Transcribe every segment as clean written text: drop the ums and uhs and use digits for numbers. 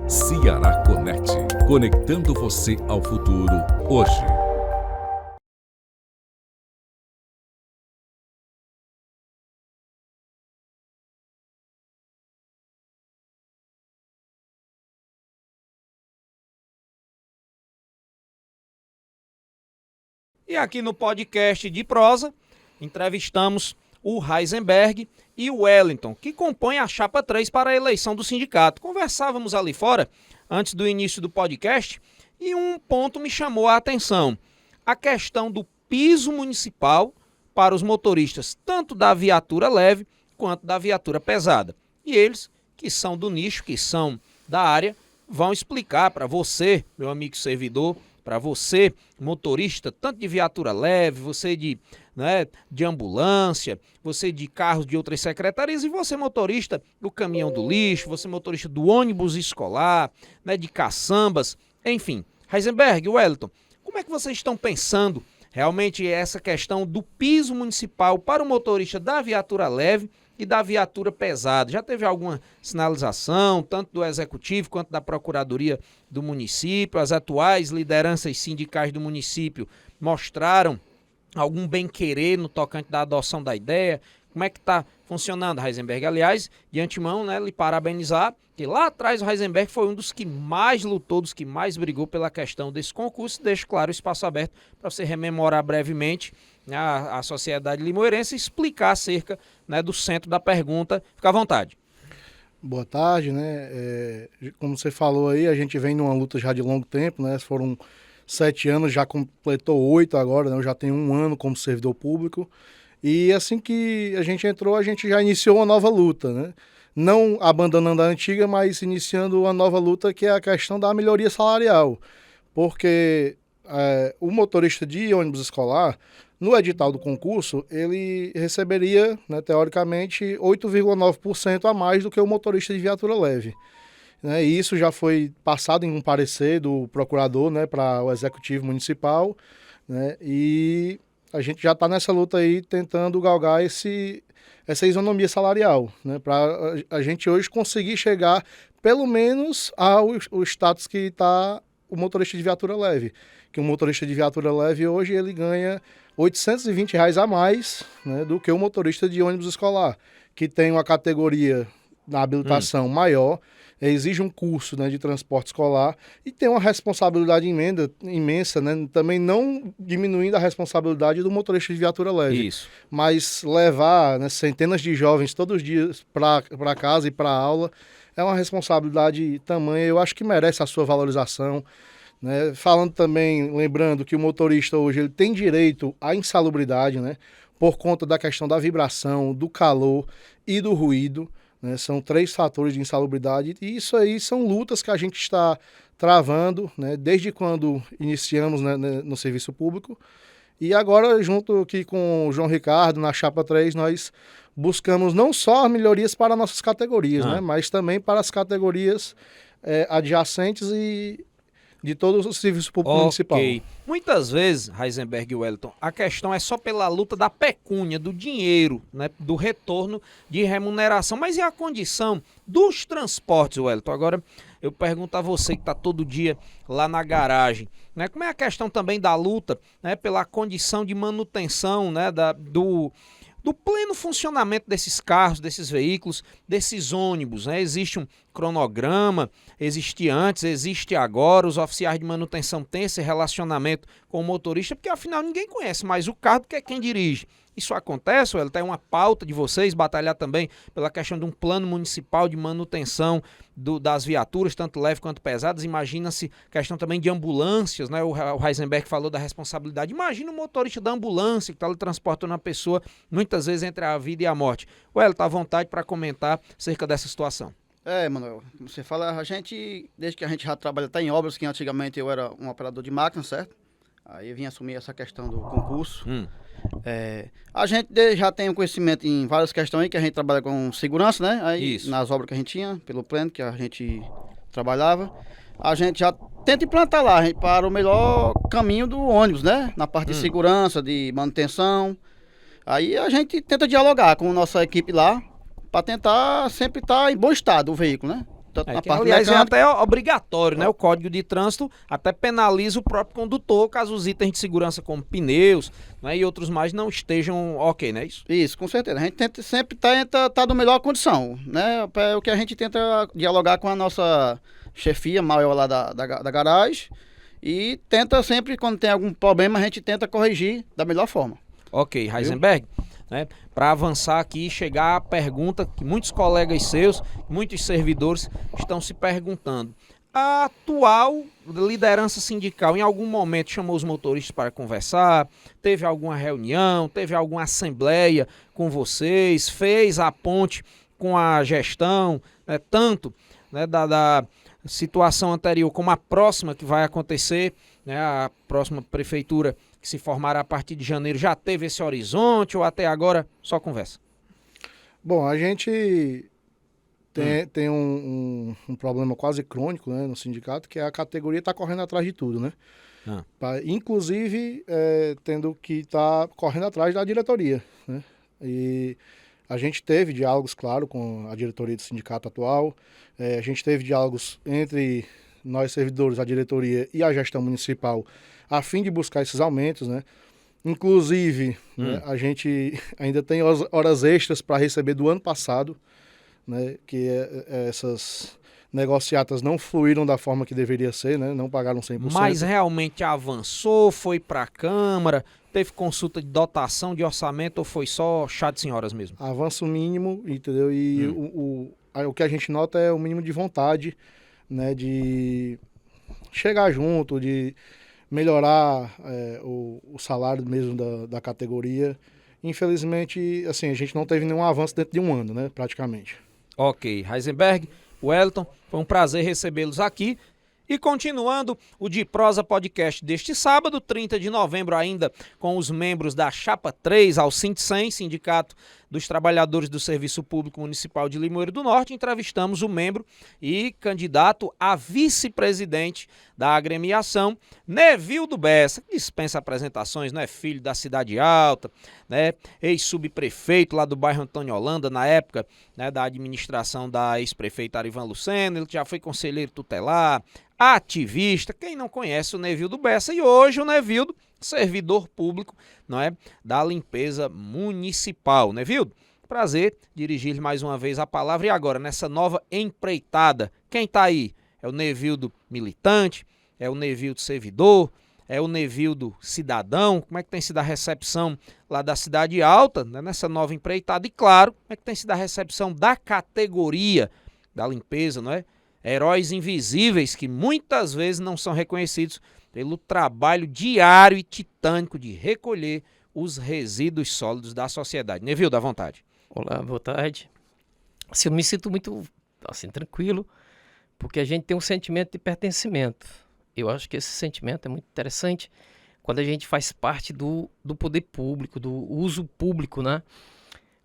Ceará Connect, conectando você ao futuro, hoje. E aqui no podcast de prosa, entrevistamos o Heisenberg e o Wellington, que compõem a chapa 3 para a eleição do sindicato. Conversávamos ali fora, antes do início do podcast, e um ponto me chamou a atenção. A questão do piso municipal para os motoristas, tanto da viatura leve quanto da viatura pesada. E eles, que são do nicho, que são da área, vão explicar para você, meu amigo servidor, para você, motorista, tanto de viatura leve, você de ambulância, você de carros de outras secretarias e você motorista do caminhão do lixo, você motorista do ônibus escolar, de caçambas, enfim. Heisenberg, Wellington, como é que vocês estão pensando realmente essa questão do piso municipal para o motorista da viatura leve e da viatura pesada? Já teve alguma sinalização, tanto do Executivo quanto da Procuradoria do município? As atuais lideranças sindicais do município mostraram algum bem-querer no tocante da adoção da ideia? Como é que está funcionando, Heisenberg? Aliás, de antemão, lhe parabenizar, que lá atrás o Heisenberg foi um dos que mais lutou, dos que mais brigou pela questão desse concurso. Deixo, claro, o espaço aberto para você rememorar brevemente a sociedade limoeirense e explicar acerca do centro da pergunta. Fica à vontade. Boa tarde, como você falou aí, a gente vem numa luta já de longo tempo, foram 7 anos, já completou 8 agora, eu já tenho 1 ano como servidor público, e assim que a gente entrou, a gente já iniciou uma nova luta, não abandonando a antiga, mas iniciando uma nova luta, que é a questão da melhoria salarial, porque o motorista de ônibus escolar, no edital do concurso, ele receberia, teoricamente, 8,9% a mais do que o motorista de viatura leve. E isso já foi passado em um parecer do procurador para o Executivo Municipal, e a gente já está nessa luta aí tentando galgar essa isonomia salarial, para a gente hoje conseguir chegar pelo menos ao status que está o motorista de viatura leve. Que o motorista de viatura leve hoje ele ganha R$820 a mais do que o motorista de ônibus escolar, que tem uma categoria na habilitação maior, exige um curso de transporte escolar e tem uma responsabilidade imensa, também não diminuindo a responsabilidade do motorista de viatura leve. Isso. Mas levar centenas de jovens todos os dias para casa e para aula é uma responsabilidade tamanha, eu acho que merece a sua valorização. Falando também, lembrando que o motorista hoje ele tem direito à insalubridade, por conta da questão da vibração, do calor e do ruído. São 3 fatores de insalubridade e isso aí são lutas que a gente está travando, desde quando iniciamos no serviço público. E agora, junto aqui com o João Ricardo, na Chapa 3, nós buscamos não só melhorias para nossas categorias, mas também para as categorias adjacentes e de todo o serviço público municipal. Muitas vezes, Heisenberg e Wellington, a questão é só pela luta da pecúnia, do dinheiro, do retorno de remuneração. Mas e a condição dos transportes, Wellington? Agora eu pergunto a você que está todo dia lá na garagem, como é a questão também da luta pela condição de manutenção do pleno funcionamento desses carros, desses veículos, desses ônibus, Existe um cronograma, existe antes, existe agora, os oficiais de manutenção têm esse relacionamento com o motorista, porque afinal ninguém conhece mais o carro do que quem dirige. Isso acontece, Wellington, é uma pauta de vocês, batalhar também pela questão de um plano municipal de manutenção das viaturas, tanto leve quanto pesadas. Imagina-se questão também de ambulâncias, O Heisenberg falou da responsabilidade. Imagina o motorista da ambulância que está ali transportando uma pessoa, muitas vezes entre a vida e a morte. Wellington, está à vontade para comentar acerca dessa situação. Manuel, como você fala, desde que a gente já trabalha, em obras, que antigamente eu era um operador de máquina, certo? Aí eu vim assumir essa questão do concurso. A gente já tem um conhecimento em várias questões aí, que a gente trabalha com segurança, Aí, nas obras que a gente tinha, pelo plano que a gente trabalhava, a gente já tenta implantar lá, para o melhor caminho do ônibus, Na parte de segurança, de manutenção. Aí a gente tenta dialogar com a nossa equipe lá, para tentar sempre estar em bom estado o veículo, tanto na Que, parte aliás, mecânica. é até obrigatório, né? O Código de Trânsito até penaliza o próprio condutor caso os itens de segurança como pneus, né, e outros mais não estejam ok, não é isso? Isso, com certeza. A gente sempre tenta estar na melhor condição, né? É o que a gente tenta dialogar com a nossa chefia maior lá da garagem e tenta sempre, quando tem algum problema, a gente tenta corrigir da melhor forma. Ok, Heisenberg, né, para avançar aqui e chegar à pergunta que muitos colegas seus, muitos servidores estão se perguntando. A atual liderança sindical em algum momento chamou os motoristas para conversar, teve alguma reunião, teve alguma assembleia com vocês, fez a ponte com a gestão, né, tanto, né, da situação anterior como a próxima que vai acontecer, né, a próxima prefeitura que se formará a partir de janeiro, já teve esse horizonte ou até agora só conversa? Bom, a gente tem um problema quase crônico, né, no sindicato, que é a categoria está correndo atrás de tudo, né? Inclusive, tendo que estar correndo atrás da diretoria, né? E a gente teve diálogos, claro, com a diretoria do sindicato atual, a gente teve diálogos entre nós servidores, a diretoria e a gestão municipal, a fim de buscar esses aumentos, né? Inclusive, né, a gente ainda tem horas extras para receber do ano passado, né, que essas negociatas não fluíram da forma que deveria ser, né, não pagaram 100%. Mas realmente avançou, foi para a Câmara, teve consulta de dotação de orçamento ou foi só chá de senhoras mesmo? Avanço mínimo, entendeu? E o que a gente nota é o mínimo de vontade, né, de chegar junto, de melhorar o salário mesmo da categoria. Infelizmente, assim, a gente não teve nenhum avanço dentro de um ano, né, praticamente. Ok, Heisenberg, Wellington, foi um prazer recebê-los aqui. E continuando o De Prosa Podcast deste sábado, 30 de novembro, ainda com os membros da Chapa 3 ao Sint-Sem, Sindicato dos Trabalhadores do Serviço Público Municipal de Limoeiro do Norte, entrevistamos o membro e candidato a vice-presidente da agremiação, Nevildo Bessa, que dispensa apresentações, né? Filho da Cidade Alta, né? Ex-subprefeito lá do bairro Antônio Holanda, na época, né, da administração da ex-prefeita Arivan Lucena, ele já foi conselheiro tutelar, ativista, quem não conhece o Nevildo Bessa, e hoje o Nevildo, servidor público, não é, da limpeza municipal. Nevildo, prazer dirigir-lhe mais uma vez a palavra. E agora, nessa nova empreitada, quem está aí? É o Nevildo militante? É o Nevildo servidor? É o Nevildo cidadão? Como é que tem sido a recepção lá da Cidade Alta, né, nessa nova empreitada? E claro, como é que tem sido a recepção da categoria da limpeza, não é? Heróis invisíveis que muitas vezes não são reconhecidos pelo trabalho diário e titânico de recolher os resíduos sólidos da sociedade. Nevildo, à vontade. Olá, boa tarde. Assim, eu me sinto muito assim, tranquilo, porque a gente tem um sentimento de pertencimento. Eu acho que esse sentimento é muito interessante quando a gente faz parte do poder público, do uso público, né?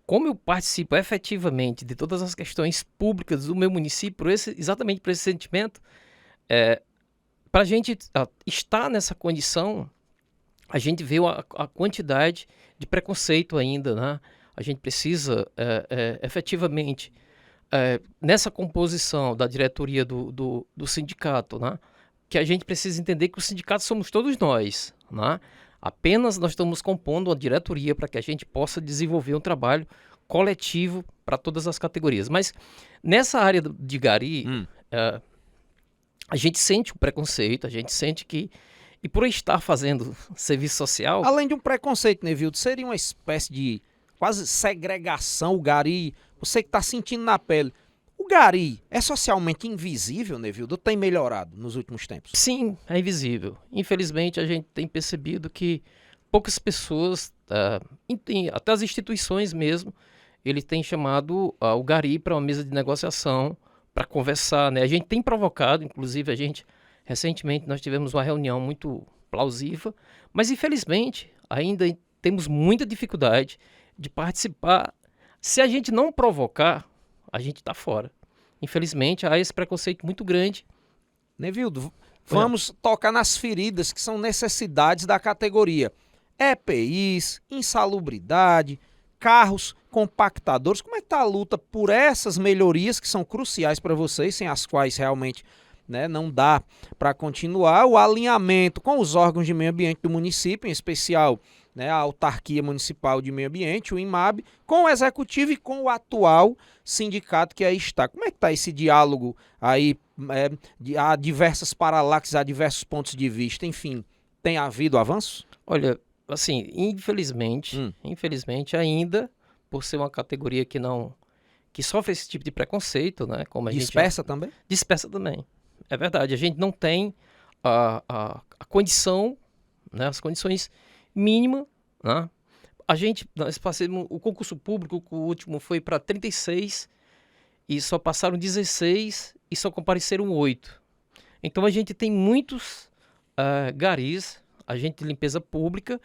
Como eu participo efetivamente de todas as questões públicas do meu município, exatamente por esse sentimento, para a gente estar nessa condição, a gente vê a quantidade de preconceito ainda, né? A gente precisa efetivamente, nessa composição da diretoria do sindicato, né? Que a gente precisa entender que o sindicato somos todos nós, né? Apenas nós estamos compondo a diretoria para que a gente possa desenvolver um trabalho coletivo para todas as categorias. Mas nessa área de gari, a gente sente o preconceito, a gente sente que... E por eu estar fazendo serviço social... Além de um preconceito, Nevildo, seria uma espécie de quase segregação, o gari, você que está sentindo na pele. O gari é socialmente invisível, Nevildo, ou tem melhorado nos últimos tempos? Sim, é invisível. Infelizmente, a gente tem percebido que poucas pessoas, até as instituições mesmo, eles têm chamado o gari para uma mesa de negociação, para conversar, né? A gente tem provocado, inclusive recentemente nós tivemos uma reunião muito plausível, mas infelizmente ainda temos muita dificuldade de participar. Se a gente não provocar, a gente está fora. Infelizmente, há esse preconceito muito grande. Nevildo, vamos tocar nas feridas que são necessidades da categoria. EPIs, insalubridade, carros compactadores. Como é que está a luta por essas melhorias que são cruciais para vocês, sem as quais realmente, né, não dá para continuar? O alinhamento com os órgãos de meio ambiente do município, em especial, né, a Autarquia Municipal de Meio Ambiente, o IMAB, com o Executivo e com o atual sindicato que aí está. Como é que está esse diálogo aí? Há diversas paralaxes, há diversos pontos de vista, enfim, tem havido avanços? Olha, assim, infelizmente ainda, por ser uma categoria que sofre esse tipo de preconceito, né? Como a Dispersa também? Dispersa também. É verdade, a gente não tem a condição, né, as condições mínimas, né? Nós passamos, o concurso público, o último foi para 36 e só passaram 16 e só compareceram 8. Então a gente tem muitos garis, agentes de limpeza pública,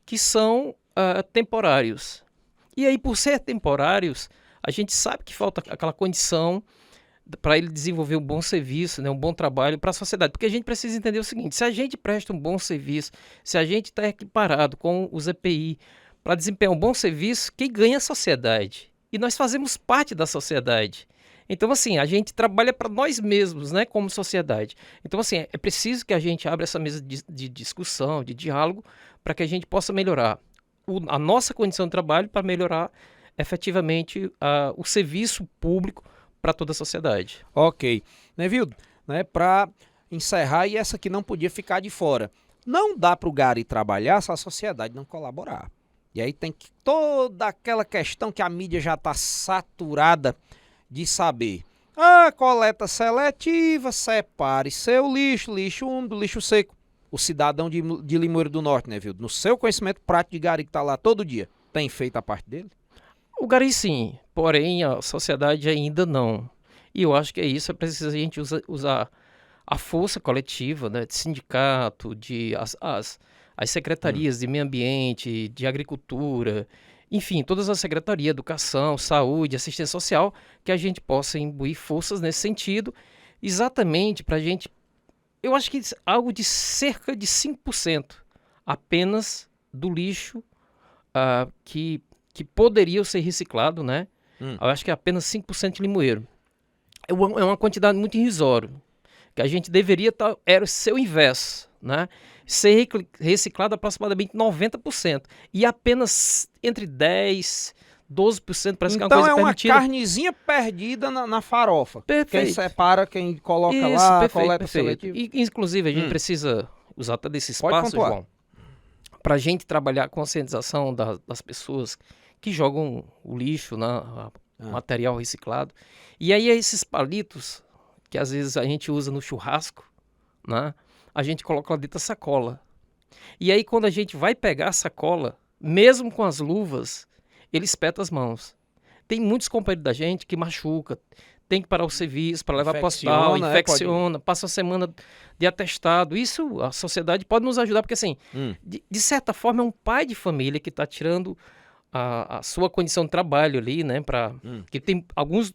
que são temporários. E aí, por ser temporários, a gente sabe que falta aquela condição para ele desenvolver um bom serviço, né, um bom trabalho para a sociedade. Porque a gente precisa entender o seguinte: se a gente presta um bom serviço, se a gente está equiparado com os EPI para desempenhar um bom serviço, quem ganha é a sociedade. E nós fazemos parte da sociedade. Então, assim, a gente trabalha para nós mesmos, né, como sociedade. Então, assim, é preciso que a gente abra essa mesa de discussão, de diálogo, para que a gente possa melhorar a nossa condição de trabalho, para melhorar efetivamente o serviço público para toda a sociedade. Ok. Nevildo, né, para encerrar, e essa aqui não podia ficar de fora. Não dá para o gari trabalhar se a sociedade não colaborar. E aí tem toda aquela questão que a mídia já está saturada de saber. Coleta seletiva, separe seu lixo, lixo úmido, lixo seco. O cidadão de Limoeiro do Norte, né, viu? No seu conhecimento prático de gari que está lá todo dia, tem feito a parte dele? O gari sim, porém a sociedade ainda não. E eu acho que é isso, é preciso a gente usar a força coletiva, né, de sindicato, as secretarias de meio ambiente, de agricultura, enfim, todas as secretarias, educação, saúde, assistência social, que a gente possa imbuir forças nesse sentido, exatamente para a gente, eu acho que algo de cerca de 5% apenas do lixo que poderia ser reciclado, né? Eu acho que é apenas 5% de limoeiro. É uma quantidade muito irrisória, que a gente deveria ser o inverso, né? Ser reciclado aproximadamente 90%. E apenas entre 10%, 12% parece que é uma coisa permitida. Então é uma carnezinha perdida na farofa. Perfeito. Quem separa, quem coloca Isso, lá, perfeito, coleta perfeito. seletiva. E, inclusive, a gente precisa usar todo esse Pode espaço, pontuar. João, para a gente trabalhar a conscientização das pessoas que jogam o lixo, né, material reciclado. E aí esses palitos, que às vezes a gente usa no churrasco, né, a gente coloca lá dentro da sacola. E aí quando a gente vai pegar a sacola, mesmo com as luvas, ele espeta as mãos. Tem muitos companheiros da gente que machuca, tem que parar o serviço para levar para o hospital, infecciona, passa uma semana de atestado. Isso a sociedade pode nos ajudar, porque assim, de certa forma é um pai de família que está tirando a sua condição de trabalho ali, né? Que tem alguns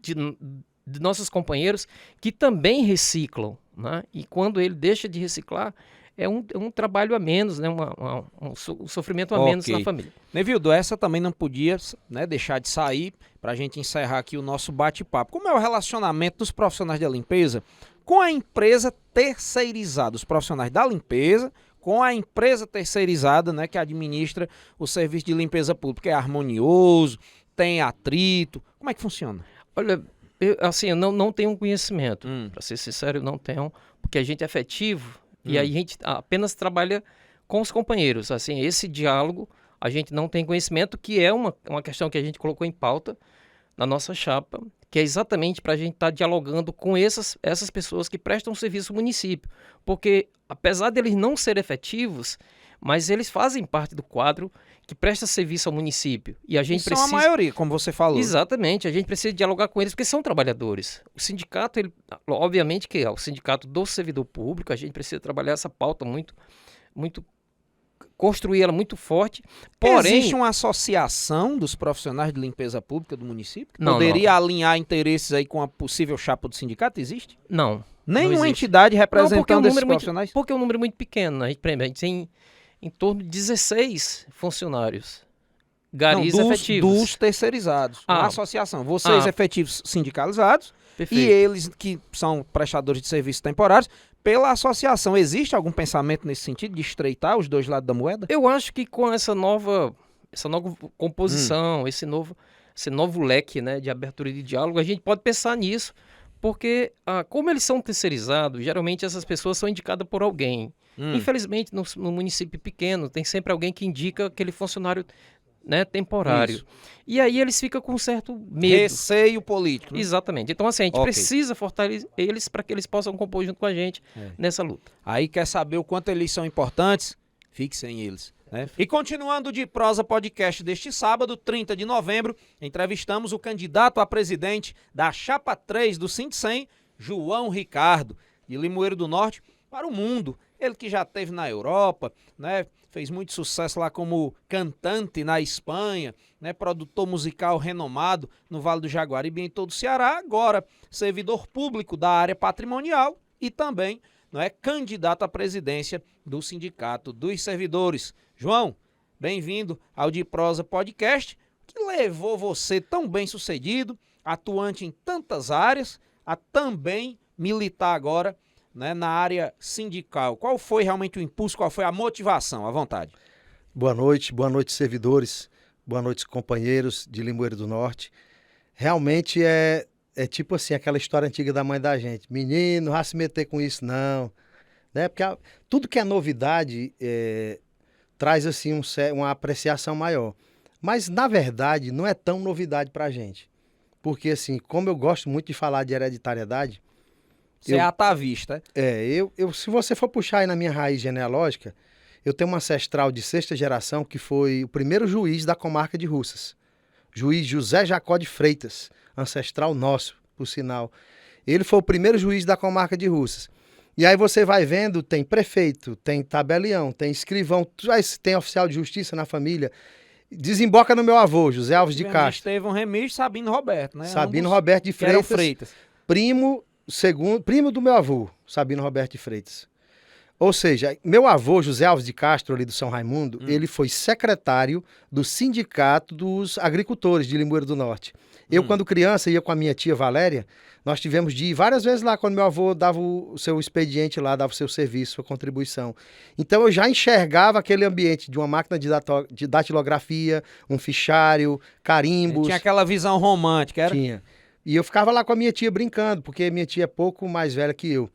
de nossos companheiros que também reciclam, né? E quando ele deixa de reciclar, é um trabalho a menos, né? Um sofrimento a menos na família. Nevildo, essa também não podia, né, deixar de sair para a gente encerrar aqui o nosso bate-papo. Como é o relacionamento dos profissionais da limpeza com a empresa terceirizada? Os profissionais da limpeza com a empresa terceirizada, né, que administra o serviço de limpeza pública. É harmonioso? Tem atrito? Como é que funciona? Olha, eu não tenho conhecimento. Para ser sincero, eu não tenho, porque a gente é efetivo e aí a gente apenas trabalha com os companheiros. Assim, esse diálogo a gente não tem conhecimento, que é uma questão que a gente colocou em pauta na nossa chapa, que é exatamente para a gente estar dialogando com essas pessoas que prestam serviço ao município. Porque, apesar deles não serem efetivos, mas eles fazem parte do quadro que presta serviço ao município. E a gente precisa... São a maioria, como você falou. Exatamente, a gente precisa dialogar com eles, porque são trabalhadores. O sindicato, obviamente que é o sindicato do servidor público, a gente precisa trabalhar essa pauta muito construir ela muito forte, porém... Existe uma associação dos profissionais de limpeza pública do município? Que não, poderia alinhar interesses aí com a possível chapa do sindicato? Existe? Não. Nenhuma entidade representando esses profissionais? Porque é um número muito pequeno. A gente tem em torno de 16 funcionários. Garis Não, efetivos. dos terceirizados. A associação. Vocês efetivos sindicalizados Perfeito. e eles que são prestadores de serviços temporários pela associação. Existe algum pensamento nesse sentido de estreitar os dois lados da moeda? Eu acho que com essa nova composição, esse novo leque, né, de abertura de diálogo, a gente pode pensar nisso, porque como eles são terceirizados, geralmente essas pessoas são indicadas por alguém. Infelizmente, no município pequeno, tem sempre alguém que indica aquele funcionário, né, temporário. Isso. E aí eles ficam com um certo medo. Receio político. Né? Exatamente. Então, assim, a gente Ok. precisa fortalecer eles para que eles possam compor junto com a gente nessa luta. Aí quer saber o quanto eles são importantes? Fixem eles. Né? E continuando de Prosa Podcast deste sábado, 30 de novembro, entrevistamos o candidato a presidente da Chapa 3 do Sindicem, João Ricardo, de Limoeiro do Norte, para o mundo. Ele que já esteve na Europa, né? Fez muito sucesso lá como cantante na Espanha, né? Produtor musical renomado no Vale do Jaguaribe e em todo o Ceará, agora servidor público da área patrimonial e também, não é, candidato à presidência do Sindicato dos Servidores. João, bem-vindo ao De Prosa Podcast, que levou você tão bem sucedido, atuante em tantas áreas, a também militar agora, né, na área sindical. Qual foi realmente o impulso, qual foi a motivação? À vontade. Boa noite, servidores, boa noite, companheiros de Limoeiro do Norte. Realmente é tipo assim, aquela história antiga da mãe da gente. Menino, não vai se meter com isso não. Né? Porque tudo que é novidade traz assim uma apreciação maior. Mas, na verdade, não é tão novidade pra gente. Porque, assim, como eu gosto muito de falar de hereditariedade, Você é atavista. se você for puxar aí na minha raiz genealógica, eu tenho um ancestral de 6ª geração que foi o primeiro juiz da comarca de Russas. Juiz José Jacó de Freitas, ancestral nosso, por sinal. Ele foi o primeiro juiz da comarca de Russas. E aí você vai vendo, tem prefeito, tem tabelião, tem escrivão, tem oficial de justiça na família. Desemboca no meu avô, José Alves de Castro. Estevão Remis, Sabino Roberto, né? Sabino Ambos Roberto de que eram Freitas, Freitas. primo do meu avô, Sabino Roberto de Freitas. Ou seja, meu avô, José Alves de Castro, ali do São Raimundo, ele foi secretário do Sindicato dos Agricultores de Limoeiro do Norte. Eu, quando criança, ia com a minha tia Valéria, nós tivemos de ir várias vezes lá, quando meu avô dava o seu expediente lá, dava o seu serviço, sua contribuição. Então eu já enxergava aquele ambiente de uma máquina de datilografia, um fichário, carimbos. Tinha aquela visão romântica, era? Tinha. E eu ficava lá com a minha tia brincando, porque minha tia é pouco mais velha que eu.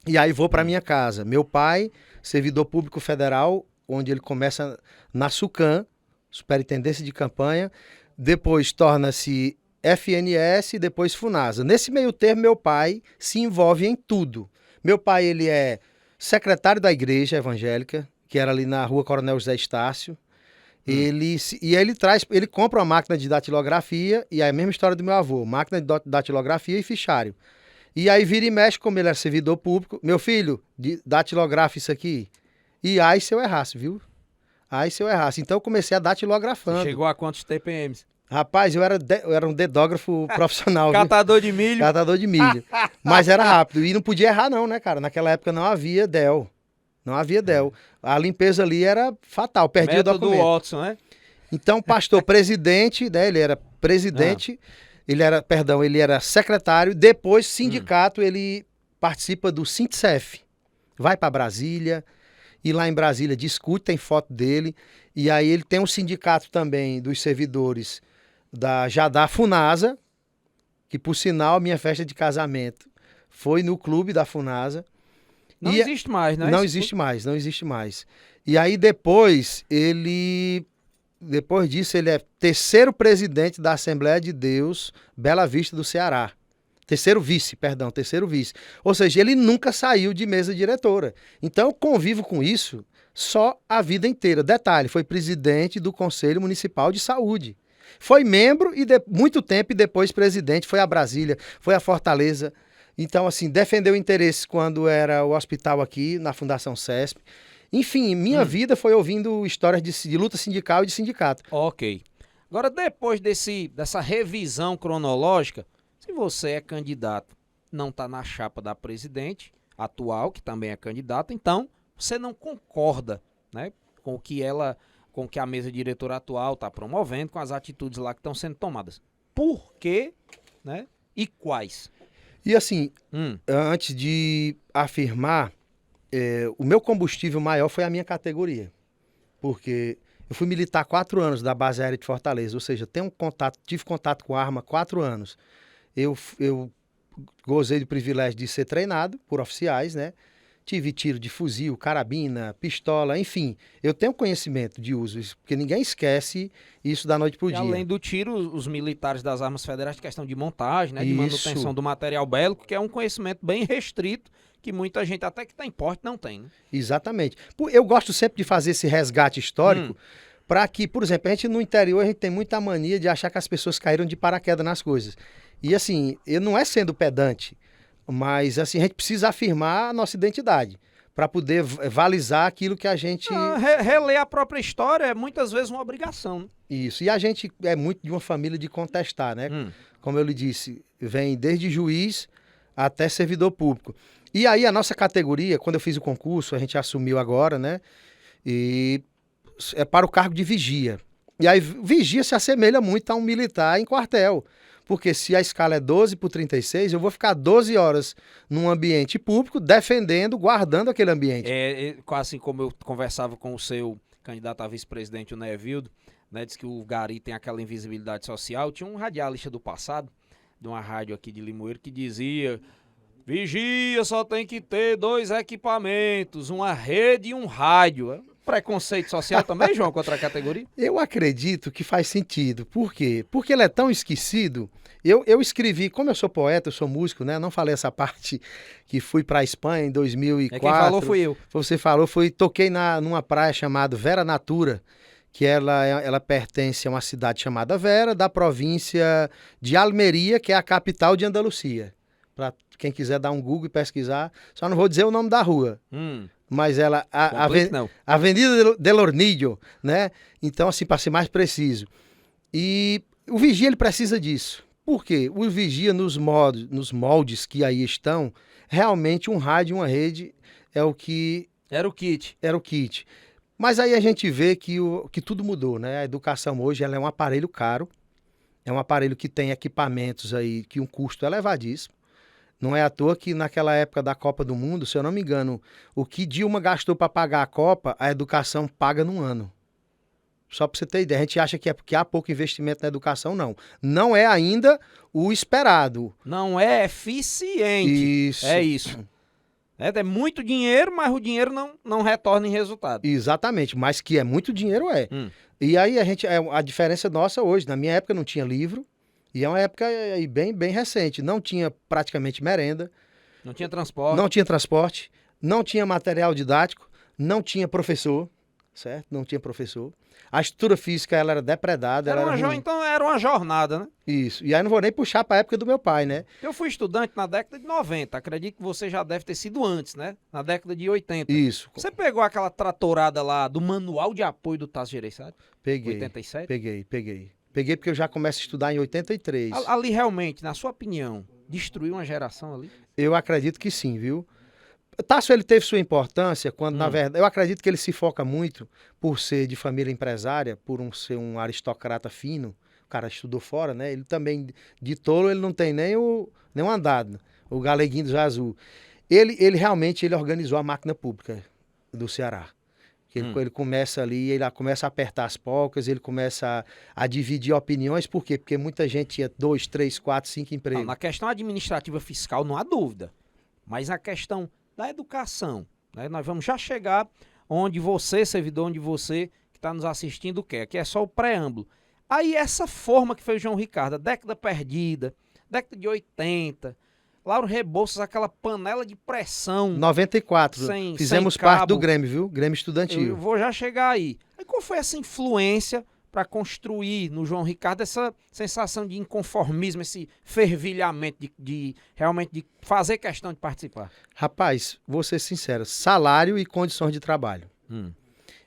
E aí vou para minha casa. Meu pai, servidor público federal, onde ele começa na SUCAM, Superintendência de Campanha, depois torna-se FNS e depois FUNASA. Nesse meio termo, meu pai se envolve em tudo. Meu pai, ele é secretário da igreja evangélica, que era ali na rua Coronel José Estácio. Ele compra uma máquina de datilografia, e é a mesma história do meu avô, máquina de datilografia e fichário. E aí vira e mexe, como ele era servidor público, meu filho, datilografa isso aqui. E aí se eu errasse, viu? Aí se eu errasse. Então eu comecei a datilografando. Chegou a quantos TPMs? Rapaz, eu era um dedógrafo profissional. Catador de milho. Catador de milho. Mas era rápido. E não podia errar não, né, cara? Naquela época não havia DEL. Não havia DEL. A limpeza ali era fatal, perdia o Método documento. Watson, né? Então, pastor presidente, né? Ele era presidente, ele era secretário, depois sindicato, ele participa do Sintcef. Vai para Brasília, e lá em Brasília discute, tem foto dele, e aí ele tem um sindicato também dos servidores da FUNASA, que por sinal, minha festa de casamento foi no clube da FUNASA. Não existe mais, né? Não existe mais. E aí depois disso ele é terceiro presidente da Assembleia de Deus Bela Vista do Ceará. Terceiro vice. Ou seja, ele nunca saiu de mesa diretora. Então eu convivo com isso só a vida inteira. Detalhe, foi presidente do Conselho Municipal de Saúde. Foi membro e muito tempo e depois presidente, foi a Brasília, foi a Fortaleza. Então, assim, defendeu interesses quando era o hospital aqui, na Fundação CESP. Enfim, minha vida foi ouvindo histórias de luta sindical e de sindicato. Ok. Agora, depois dessa revisão cronológica, se você é candidato, não está na chapa da presidente atual, que também é candidata, então você não concorda, né, com com que a mesa diretora atual está promovendo, com as atitudes lá que estão sendo tomadas. Por quê, né? E quais? E assim, antes de afirmar, o meu combustível maior foi a minha categoria. Porque eu fui militar 4 anos da base aérea de Fortaleza, ou seja, tive contato com arma há 4 anos. Eu gozei do privilégio de ser treinado por oficiais, né? Tive tiro de fuzil, carabina, pistola, enfim. Eu tenho conhecimento de uso, porque ninguém esquece isso da noite pro dia. Além do tiro, os militares das armas federais, questão de montagem, né, de Isso. manutenção do material bélico, que é um conhecimento bem restrito, que muita gente, até que está em porte, não tem. Né? Exatamente. Eu gosto sempre de fazer esse resgate histórico, para que, por exemplo, a gente no interior, a gente tem muita mania de achar que as pessoas caíram de paraquedas nas coisas. E assim, não é sendo pedante, mas assim, a gente precisa afirmar a nossa identidade para poder valizar aquilo que a gente... Reler a própria história é muitas vezes uma obrigação. Né? Isso, e a gente é muito de uma família de contestar, né? Como eu lhe disse, vem desde juiz até servidor público. E aí a nossa categoria, quando eu fiz o concurso, a gente assumiu agora, né? E é para o cargo de vigia. E aí vigia se assemelha muito a um militar em quartel. Porque se a escala é 12/36, eu vou ficar 12 horas num ambiente público, defendendo, guardando aquele ambiente. Quase assim como eu conversava com o seu candidato a vice-presidente, o Nevildo, né, disse que o Gari tem aquela invisibilidade social. Tinha um radialista do passado, de uma rádio aqui de Limoeiro, que dizia: vigia só tem que ter 2 equipamentos, uma rede e um rádio. Preconceito social também, João, contra a categoria? Eu acredito que faz sentido. Por quê? Porque ele é tão esquecido. Eu escrevi, como eu sou poeta, eu sou músico, né? Não falei essa parte que fui para a Espanha em 2004. Quem falou fui eu. Você falou, toquei numa praia chamada Vera Natura, que ela pertence a uma cidade chamada Vera, da província de Almeria, que é a capital de Andalucia. Para quem quiser dar um Google e pesquisar, só não vou dizer o nome da rua. Mas ela, Avenida del Hornillo, né? Então, assim, para ser mais preciso. E o vigia, ele precisa disso. Por quê? O vigia, nos moldes que aí estão, realmente um rádio e uma rede é o que... Era o kit. Era o kit. Mas aí a gente vê que tudo mudou, né? A educação hoje, ela é um aparelho caro, é um aparelho que tem equipamentos aí, que um custo elevadíssimo. Não é à toa que naquela época da Copa do Mundo, se eu não me engano, o que Dilma gastou para pagar a Copa, a educação paga num ano. Só para você ter ideia, a gente acha que é porque há pouco investimento na educação, não. Não é ainda o esperado. Não é eficiente. Isso. É isso. É muito dinheiro, mas o dinheiro não retorna em resultado. Exatamente, mas que é muito dinheiro, é. E aí a diferença nossa hoje, na minha época não tinha livro, e é uma época aí bem recente. Não tinha praticamente merenda. Não tinha transporte. Não tinha transporte. Não tinha material didático. Não tinha professor. Certo? Não tinha professor. A estrutura física ela era depredada. Então era uma jornada, né? Isso. E aí não vou nem puxar para a época do meu pai, né? Eu fui estudante na década de 90. Acredito que você já deve ter sido antes, né? Na década de 80. Isso. Você pegou aquela tratorada lá do Manual de Apoio do Tasso Gereissati? Peguei. 87? Peguei porque eu já começo a estudar em 83. Ali realmente, na sua opinião, destruiu uma geração ali? Eu acredito que sim, viu? Tasso, ele teve sua importância quando, na verdade, eu acredito que ele se foca muito por ser de família empresária, ser um aristocrata fino. O cara estudou fora, né? Ele também, de tolo, ele não tem nem um andado, o galeguinho do azul. Ele realmente organizou a máquina pública do Ceará. Ele começa ali, ele começa a apertar as polcas, ele começa a dividir opiniões. Por quê? Porque muita gente tinha 2, 3, 4, 5 empregos. Na questão administrativa fiscal não há dúvida, mas na questão da educação, né? Nós vamos já chegar onde você, servidor, onde você que está nos assistindo quer, aqui é só o preâmbulo. Aí essa forma que foi o João Ricardo, a década perdida, década de 80... Lauro Rebouças, aquela panela de pressão. 94. Fizemos parte do Grêmio, viu? Grêmio Estudantil. Eu vou já chegar aí. Aí qual foi essa influência para construir no João Ricardo essa sensação de inconformismo, esse fervilhamento de realmente de fazer questão de participar? Rapaz, vou ser sincero, salário e condições de trabalho.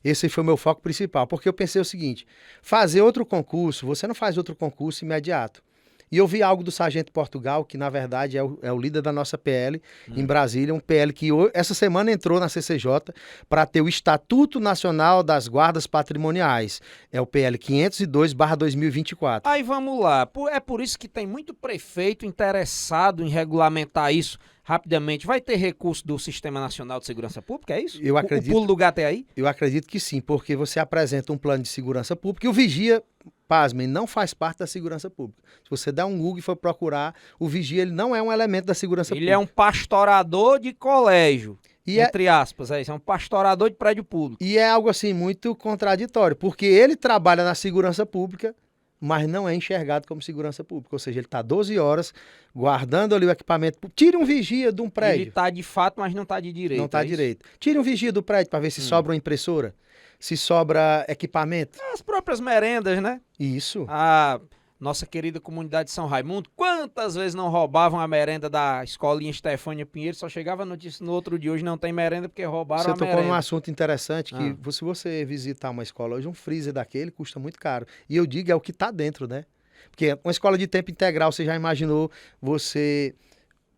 Esse foi o meu foco principal, porque eu pensei o seguinte, fazer outro concurso, você não faz outro concurso imediato. E eu vi algo do Sargento Portugal, que na verdade é o líder da nossa PL em Brasília, um PL que essa semana entrou na CCJ para ter o Estatuto Nacional das Guardas Patrimoniais. É o PL 502/2024. Aí vamos lá. É por isso que tem muito prefeito interessado em regulamentar isso rapidamente. Vai ter recurso do Sistema Nacional de Segurança Pública, é isso? Eu acredito. O pulo do gato é aí? Eu acredito que sim, porque você apresenta um plano de segurança pública e o vigia, pasmem, não faz parte da segurança pública. Se você der um Google e for procurar, o vigia ele não é um elemento da segurança Ele pública. é um pastorador de colégio, E entre aspas, é um pastorador de prédio público. E é algo assim muito contraditório, porque ele trabalha na segurança pública, mas não é enxergado como segurança pública. Ou seja, ele está 12 horas guardando ali o equipamento. Tire um vigia de um prédio. Ele está de fato, mas não está de direito. Não está é isso? direito. Tire um vigia do prédio para ver se sobra uma impressora, se sobra equipamento. As próprias merendas, né? Isso. A nossa querida comunidade de São Raimundo, quantas vezes não roubavam a merenda da escolinha Estefânia Pinheiro, só chegava a notícia no outro dia, hoje não tem merenda porque roubaram Você a tocou merenda. num assunto interessante que se você visitar uma escola hoje, um freezer daquele custa muito caro. E eu digo, é o que está dentro, né? Porque uma escola de tempo integral, você já imaginou você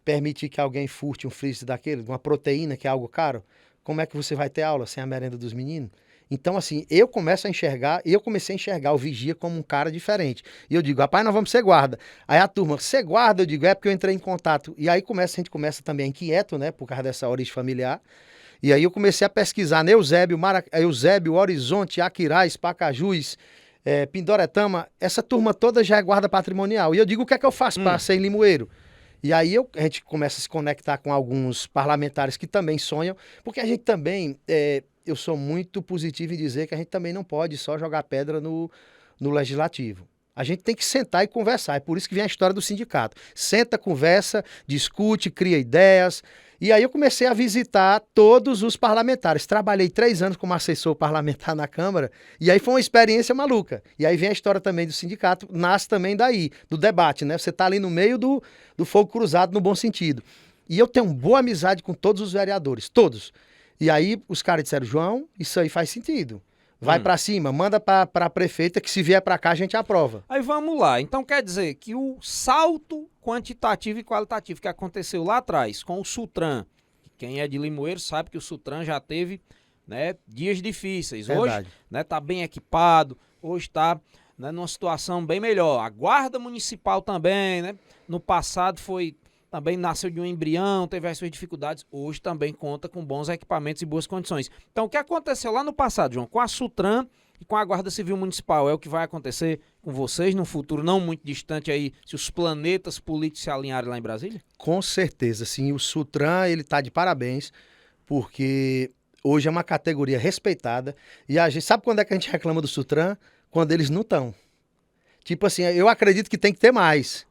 permitir que alguém furte um freezer daquele, uma proteína que é algo caro? Como é que você vai ter aula sem a merenda dos meninos? Então, assim, eu comecei a enxergar o vigia como um cara diferente. E eu digo, rapaz, nós vamos ser guarda. Aí a turma, ser guarda, eu digo, é porque eu entrei em contato. E aí a gente começa também inquieto, né, por causa dessa origem familiar. E aí eu comecei a pesquisar Eusébio, Horizonte, Aquiraz, Pacajus, Pindoretama, essa turma toda já é guarda patrimonial. E eu digo, o que é que eu faço para ser em Limoeiro? E aí a gente começa a se conectar com alguns parlamentares que também sonham, porque a gente também, eu sou muito positivo em dizer que a gente também não pode só jogar pedra no legislativo. A gente tem que sentar e conversar, é por isso que vem a história do sindicato. Senta, conversa, discute, cria ideias. E aí eu comecei a visitar todos os parlamentares. Trabalhei 3 anos como assessor parlamentar na Câmara, e aí foi uma experiência maluca. E aí vem a história também do sindicato, nasce também daí, do debate, né? Você está ali no meio do fogo cruzado, no bom sentido. E eu tenho uma boa amizade com todos os vereadores, todos. E aí os caras disseram, João, isso aí faz sentido. Vai pra cima, manda pra prefeita que se vier pra cá a gente aprova. Aí vamos lá. Então quer dizer que o salto quantitativo e qualitativo que aconteceu lá atrás com o Sutran, quem é de Limoeiro sabe que o Sutran já teve, né, dias difíceis. Verdade. Hoje, né, tá bem equipado, hoje tá, né, numa situação bem melhor. A Guarda Municipal também, né, no passado também nasceu de um embrião, teve as suas dificuldades, hoje também conta com bons equipamentos e boas condições. Então o que aconteceu lá no passado, João, com a Sutran e com a Guarda Civil Municipal, é o que vai acontecer com vocês no futuro não muito distante aí, se os planetas políticos se alinharem lá em Brasília? Com certeza, sim. O Sutran, ele tá de parabéns, porque hoje é uma categoria respeitada. E a gente sabe quando é que a gente reclama do Sutran? Quando eles não estão. Tipo assim, eu acredito que tem que ter mais.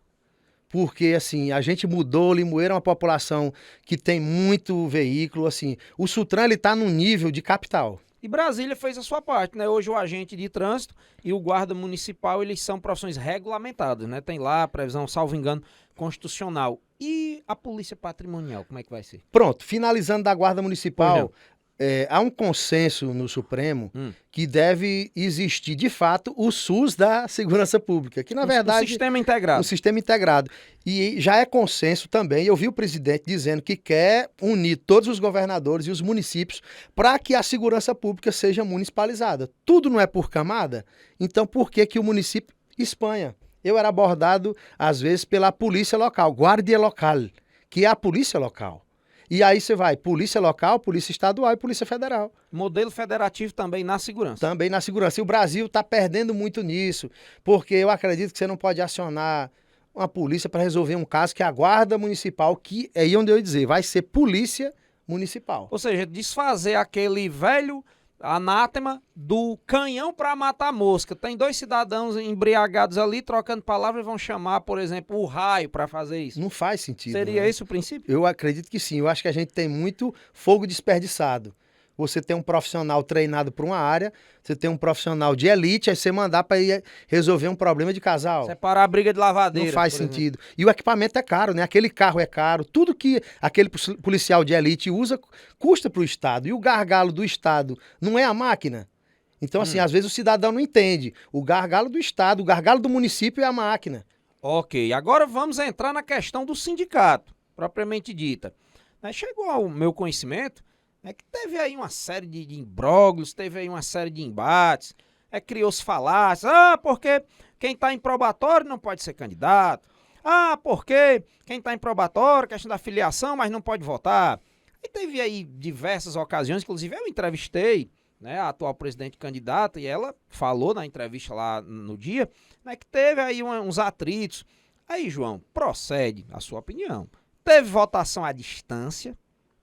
Porque, assim, a gente mudou, Limoeiro é uma população que tem muito veículo, assim. O Sutran, ele tá num nível de capital. E Brasília fez a sua parte, né? Hoje o agente de trânsito e o guarda municipal, eles são profissões regulamentadas, né? Tem lá a previsão, salvo engano, constitucional. E a polícia patrimonial, como é que vai ser? Pronto, finalizando da Guarda Municipal, há um consenso no Supremo que deve existir, de fato, o SUS da segurança pública, que na verdade... O sistema integrado. O sistema integrado. E já é consenso também, eu vi o presidente dizendo que quer unir todos os governadores e os municípios para que a segurança pública seja municipalizada. Tudo não é por camada, então por que que o município Espanha? Eu era abordado, às vezes, pela polícia local, guardia local, que é a polícia local. E aí você vai, polícia local, polícia estadual e polícia federal. Modelo federativo também na segurança. Também na segurança. E o Brasil está perdendo muito nisso, porque eu acredito que você não pode acionar uma polícia para resolver um caso que é a Guarda Municipal, que é aí onde eu ia dizer, vai ser polícia municipal. Ou seja, desfazer aquele velho anátema do canhão para matar mosca. Tem 2 cidadãos embriagados ali, trocando palavras, e vão chamar, por exemplo, o raio para fazer isso. Não faz sentido. Seria né? esse o princípio? Eu acredito que sim. Eu acho que a gente tem muito fogo desperdiçado. Você tem um profissional treinado para uma área, você tem um profissional de elite, aí você mandar para ir resolver um problema de casal. Separar a briga de lavadeira. Não faz sentido. E o equipamento é caro, né? Aquele carro é caro. Tudo que aquele policial de elite usa custa para o Estado. E o gargalo do Estado não é a máquina. Então, assim, às vezes o cidadão não entende. O gargalo do Estado, o gargalo do município é a máquina. Ok, agora vamos entrar na questão do sindicato, propriamente dita. Chegou ao meu conhecimento que teve aí uma série de imbróglios, teve aí uma série de embates, criou-se falácias, porque quem está em probatório não pode ser candidato, porque quem está em probatório, questão da filiação, mas não pode votar. E teve aí diversas ocasiões, inclusive eu entrevistei a atual presidente candidata, e ela falou na entrevista lá no dia, que teve aí uns atritos. Aí, João, procede a sua opinião. Teve votação à distância,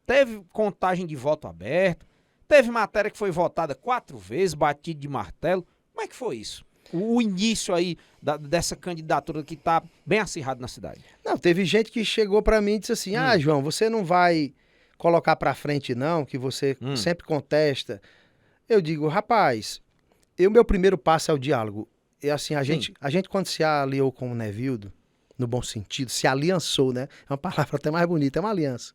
teve contagem de voto aberto, teve matéria que foi votada 4 vezes, batido de martelo. Como é que foi isso? O início aí dessa candidatura que está bem acirrado na cidade. Não, teve gente que chegou para mim e disse assim, João, você não vai colocar para frente não, que você sempre contesta. Eu digo, rapaz, meu primeiro passo é o diálogo. E assim, a gente quando se aliou com o Nevildo, no bom sentido, se aliançou, né? É uma palavra até mais bonita, é uma aliança.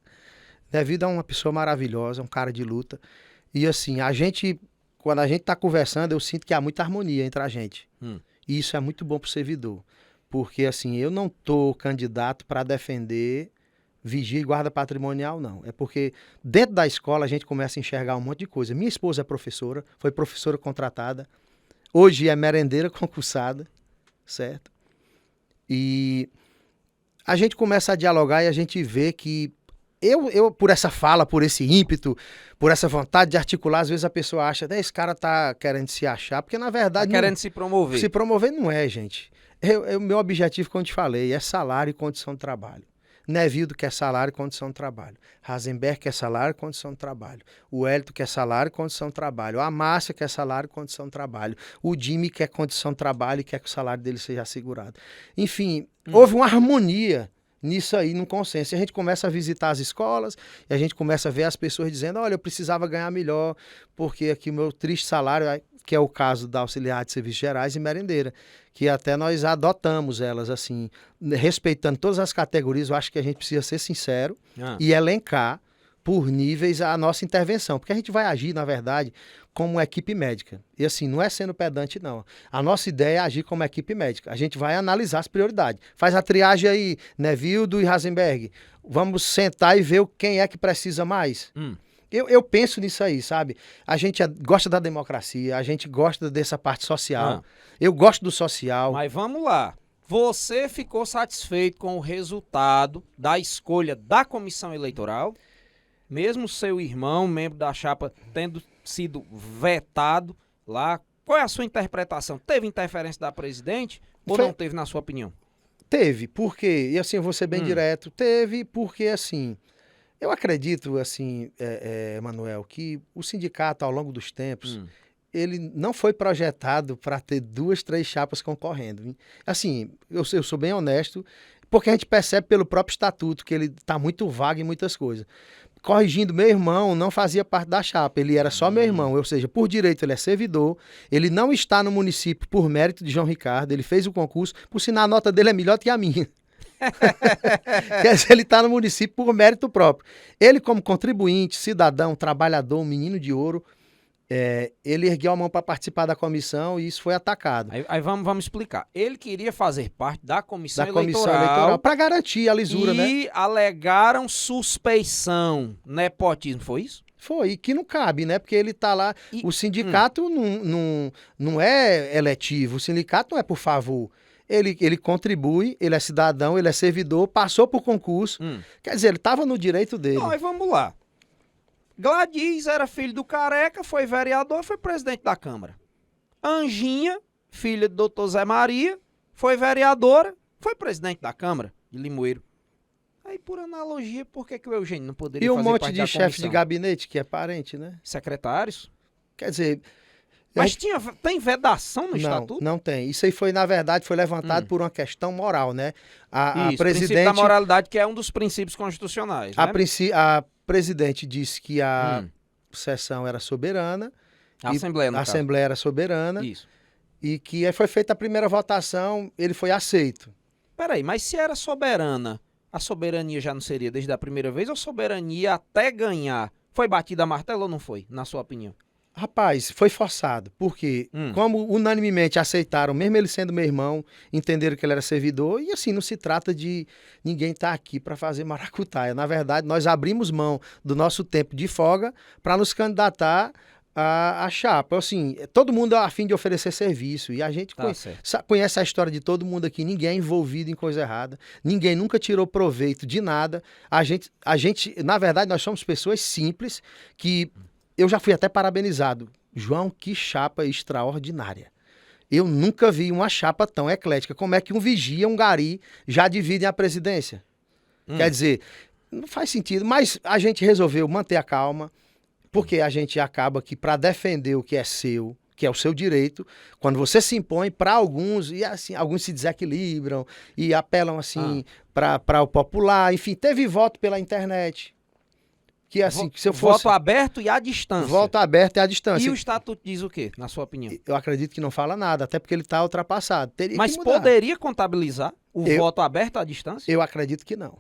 Nevildo é uma pessoa maravilhosa, um cara de luta. E assim, quando a gente tá conversando, eu sinto que há muita harmonia entre a gente. E isso é muito bom pro servidor. Porque assim, eu não tô candidato para defender vigia e guarda patrimonial, não. É porque dentro da escola a gente começa a enxergar um monte de coisa. Minha esposa é professora, foi professora contratada, hoje é merendeira concursada, certo? E a gente começa a dialogar e a gente vê que eu por essa fala, por esse ímpeto, por essa vontade de articular, às vezes a pessoa acha, esse cara tá querendo se achar, porque na verdade... Tá querendo se promover. Se promover não é, gente. O meu objetivo, como eu te falei, é salário e condição de trabalho. Nevildo quer salário e condição de trabalho. Rasenberg quer salário e condição de trabalho. O Hélito quer salário e condição de trabalho. A Márcia quer salário e condição de trabalho. O Jimmy quer condição de trabalho e quer que o salário dele seja assegurado. Enfim, houve uma harmonia nisso aí, num consenso. E a gente começa a visitar as escolas e a gente começa a ver as pessoas dizendo, olha, eu precisava ganhar melhor, porque aqui o meu triste salário, que é o caso da auxiliar de serviços gerais e merendeira, que até nós adotamos elas, assim, respeitando todas as categorias. Eu acho que a gente precisa ser sincero e elencar por níveis a nossa intervenção, porque a gente vai agir, na verdade, como uma equipe médica. E assim, não é sendo pedante, não. A nossa ideia é agir como equipe médica. A gente vai analisar as prioridades. Faz a triagem aí, Nevildo e Rasenberg. Vamos sentar e ver quem é que precisa mais. Eu penso nisso aí, sabe? A gente gosta da democracia, a gente gosta dessa parte social. Eu gosto do social. Mas vamos lá. Você ficou satisfeito com o resultado da escolha da comissão eleitoral? Mesmo seu irmão, membro da chapa, tendo sido vetado lá, qual é a sua interpretação? Teve interferência da presidente ou não teve, na sua opinião? Teve, porque, e assim, eu vou ser bem direto, teve porque, assim, eu acredito, assim, Manuel, que o sindicato, ao longo dos tempos, ele não foi projetado para ter 2, 3 chapas concorrendo. Hein? Assim, eu sou bem honesto, porque a gente percebe pelo próprio estatuto que ele está muito vago em muitas coisas. Corrigindo, meu irmão não fazia parte da chapa, ele era só meu irmão, ou seja, por direito ele é servidor, ele não está no município por mérito de João Ricardo, ele fez o concurso, por sinal a nota dele é melhor que a minha. Quer dizer, ele está no município por mérito próprio. Ele, como contribuinte, cidadão, trabalhador, um menino de ouro, ele ergueu a mão para participar da comissão e isso foi atacado. Aí vamos explicar. Ele queria fazer parte da comissão eleitoral para garantir a lisura, né? E alegaram suspeição, nepotismo, foi isso? Foi, que não cabe, né? Porque ele tá lá, o sindicato não é eletivo, o sindicato não é por favor. Ele contribui, ele é cidadão, ele é servidor, passou por concurso. Quer dizer, ele estava no direito dele. Não, aí vamos lá. Gladys era filho do Careca, foi vereador, foi presidente da Câmara. Anjinha, filha do Dr. Zé Maria, foi vereadora, foi presidente da Câmara de Limoeiro. Aí, por analogia, por que o Eugênio não poderia fazer parte da comissão? E um monte de chefe de gabinete, que é parente, né? Secretários? Quer dizer... Mas tem vedação no estatuto? Não tem. Isso aí foi, na verdade, foi levantado por uma questão moral, né? A presidente... princípio da moralidade, que é um dos princípios constitucionais, né? A presidente disse que a sessão era soberana. A Assembleia, no caso. A Assembleia era soberana. Isso. E que foi feita a primeira votação, ele foi aceito. Peraí, mas se era soberana, a soberania já não seria desde a primeira vez ou soberania até ganhar? Foi batida a martelo ou não foi, na sua opinião? Rapaz, foi forçado, porque como unanimemente aceitaram, mesmo ele sendo meu irmão, entenderam que ele era servidor, e assim, não se trata de ninguém estar aqui para fazer maracutaia. Na verdade, nós abrimos mão do nosso tempo de folga para nos candidatar à chapa. Assim, todo mundo é a fim de oferecer serviço, e a gente conhece a história de todo mundo aqui, ninguém é envolvido em coisa errada, ninguém nunca tirou proveito de nada. A gente, na verdade, nós somos pessoas simples que... Eu já fui até parabenizado. João, que chapa extraordinária. Eu nunca vi uma chapa tão eclética. Como é que um vigia, um gari, já dividem a presidência? Quer dizer, não faz sentido. Mas a gente resolveu manter a calma, porque a gente acaba que para defender o que é seu, que é o seu direito, quando você se impõe para alguns, e assim, alguns se desequilibram e apelam assim para o popular. Enfim, teve voto pela internet. Que assim, que se eu fosse... Voto aberto e à distância. Voto aberto e à distância. E o estatuto diz o quê, na sua opinião? Eu acredito que não fala nada, até porque ele está ultrapassado. Teria Mas que mudar. poderia contabilizar o voto aberto à distância? Eu acredito que não.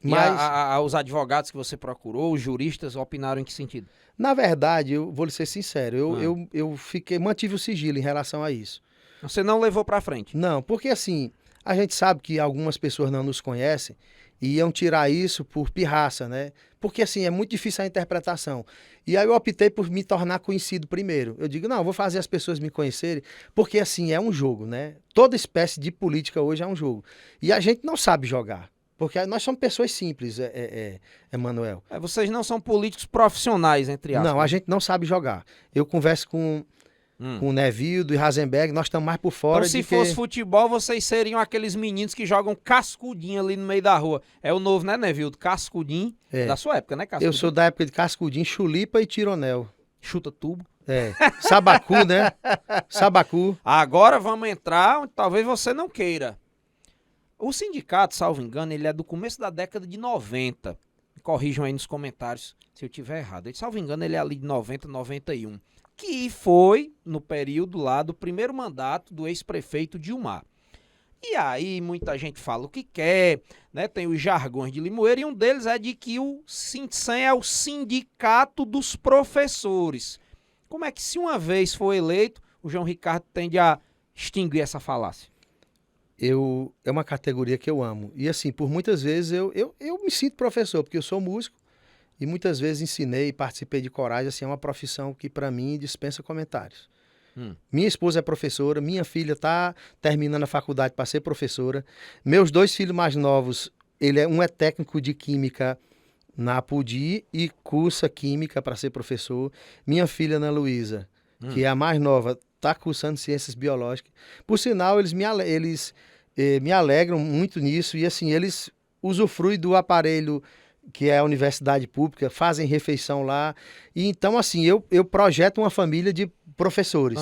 Mas os advogados que você procurou, os juristas, opinaram em que sentido? Na verdade, eu vou lhe ser sincero, eu mantive o sigilo em relação a isso. Você não levou para frente? Não, porque assim, a gente sabe que algumas pessoas não nos conhecem e iam tirar isso por pirraça, né? Porque assim, é muito difícil a interpretação. E aí eu optei por me tornar conhecido primeiro. Eu digo, não, eu vou fazer as pessoas me conhecerem, porque assim, é um jogo, né? Toda espécie de política hoje é um jogo. E a gente não sabe jogar. Porque nós somos pessoas simples, Emanuel. Vocês não são políticos profissionais, entre aspas. Não, a gente não sabe jogar. Eu converso com o Nevildo e Rasenberg, nós estamos mais por fora. Então, se fosse futebol, vocês seriam aqueles meninos que jogam cascudinho ali no meio da rua. É o novo, né, Nevildo? Cascudinho. Da sua época, né, Cascudinho? Eu sou da época de cascudinho, chulipa e tironel. Chuta tubo. Sabacu, né? Sabacu. Agora vamos entrar onde talvez você não queira. O sindicato, salvo engano, ele é do começo da década de 90. Corrijam aí nos comentários se eu estiver errado. Salvo engano, ele é ali de 90, 91. Que foi no período lá do primeiro mandato do ex-prefeito Dilmar. E aí muita gente fala o que quer, né? Tem os jargões de Limoeiro e um deles é de que o Sindicato é o sindicato dos professores. Como é que se uma vez for eleito, o João Ricardo tende a extinguir essa falácia? É uma categoria que eu amo. E assim, por muitas vezes eu me sinto professor, porque eu sou músico e muitas vezes ensinei e participei de corais. Assim, é uma profissão que para mim dispensa comentários. Minha esposa é professora, minha filha está terminando a faculdade para ser professora. Meus 2 filhos mais novos, um é técnico de química na APUDI e cursa química para ser professor. Minha filha, Ana Luísa, que é a mais nova, está cursando ciências biológicas. Por sinal, eles me alegram muito nisso e assim, eles usufruem do aparelho que é a universidade pública, fazem refeição lá. E então, assim, eu projeto uma família de professores.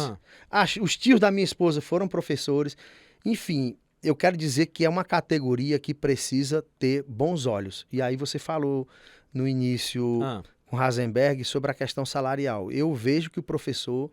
Os tios da minha esposa foram professores. Enfim, eu quero dizer que é uma categoria que precisa ter bons olhos. E aí você falou no início com Rasenberg sobre a questão salarial. Eu vejo que o professor,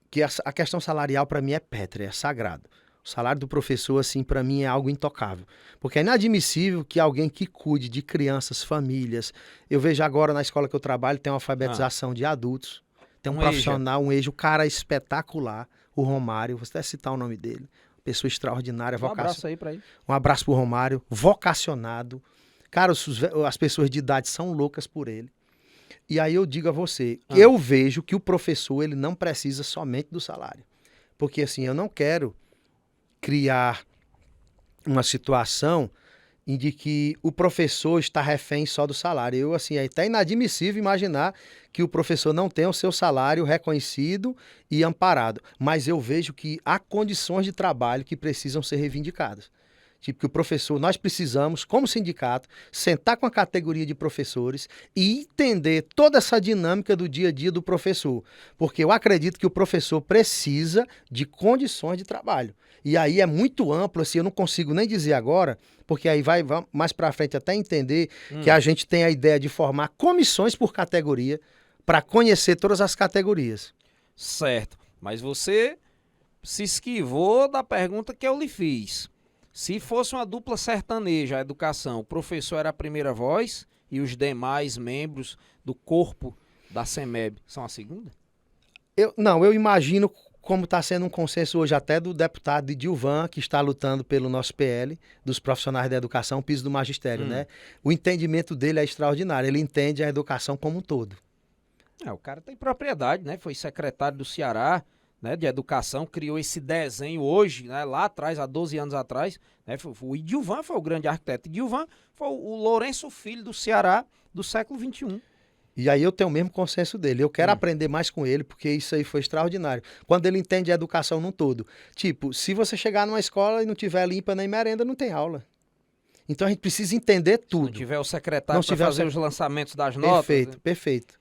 que a questão salarial para mim é pétrea, é sagrado. O salário do professor, assim, para mim é algo intocável. Porque é inadmissível que alguém que cuide de crianças, famílias... Eu vejo agora na escola que eu trabalho, tem uma alfabetização de adultos. Tem um profissional, um cara espetacular, o Romário. Vou até citar o nome dele. Pessoa extraordinária. Um abraço aí para ele. Um abraço pro Romário. Vocacionado. Cara, as pessoas de idade são loucas por ele. E aí eu digo a você, eu vejo que o professor, ele não precisa somente do salário. Porque assim, eu não quero criar uma situação em de que o professor está refém só do salário. Eu, assim, é até inadmissível imaginar que o professor não tenha o seu salário reconhecido e amparado. Mas eu vejo que há condições de trabalho que precisam ser reivindicadas. Tipo, que o professor, nós precisamos, como sindicato, sentar com a categoria de professores e entender toda essa dinâmica do dia a dia do professor. Porque eu acredito que o professor precisa de condições de trabalho. E aí é muito amplo, assim, eu não consigo nem dizer agora, porque aí vai mais para frente até entender que a gente tem a ideia de formar comissões por categoria para conhecer todas as categorias. Certo, mas você se esquivou da pergunta que eu lhe fiz. Se fosse uma dupla sertaneja, a educação, o professor era a primeira voz e os demais membros do corpo da CEMEB são a segunda? Eu imagino como está sendo um consenso hoje até do deputado Edilvan, que está lutando pelo nosso PL, dos profissionais da educação, piso do magistério, né? O entendimento dele é extraordinário, ele entende a educação como um todo. O cara tem propriedade, né? Foi secretário do Ceará, né, de educação, criou esse desenho hoje, né, lá atrás, há 12 anos atrás, né, o Edilvan foi o grande arquiteto. Edilvan foi o Lourenço Filho do Ceará do século XXI. E aí eu tenho o mesmo consenso dele. Eu quero aprender mais com ele, porque isso aí foi extraordinário. Quando ele entende a educação num todo. Tipo, se você chegar numa escola e não tiver limpa nem merenda, não tem aula. Então a gente precisa entender tudo. Se não tiver o secretário para fazer os lançamentos das notas. Perfeito, né? perfeito.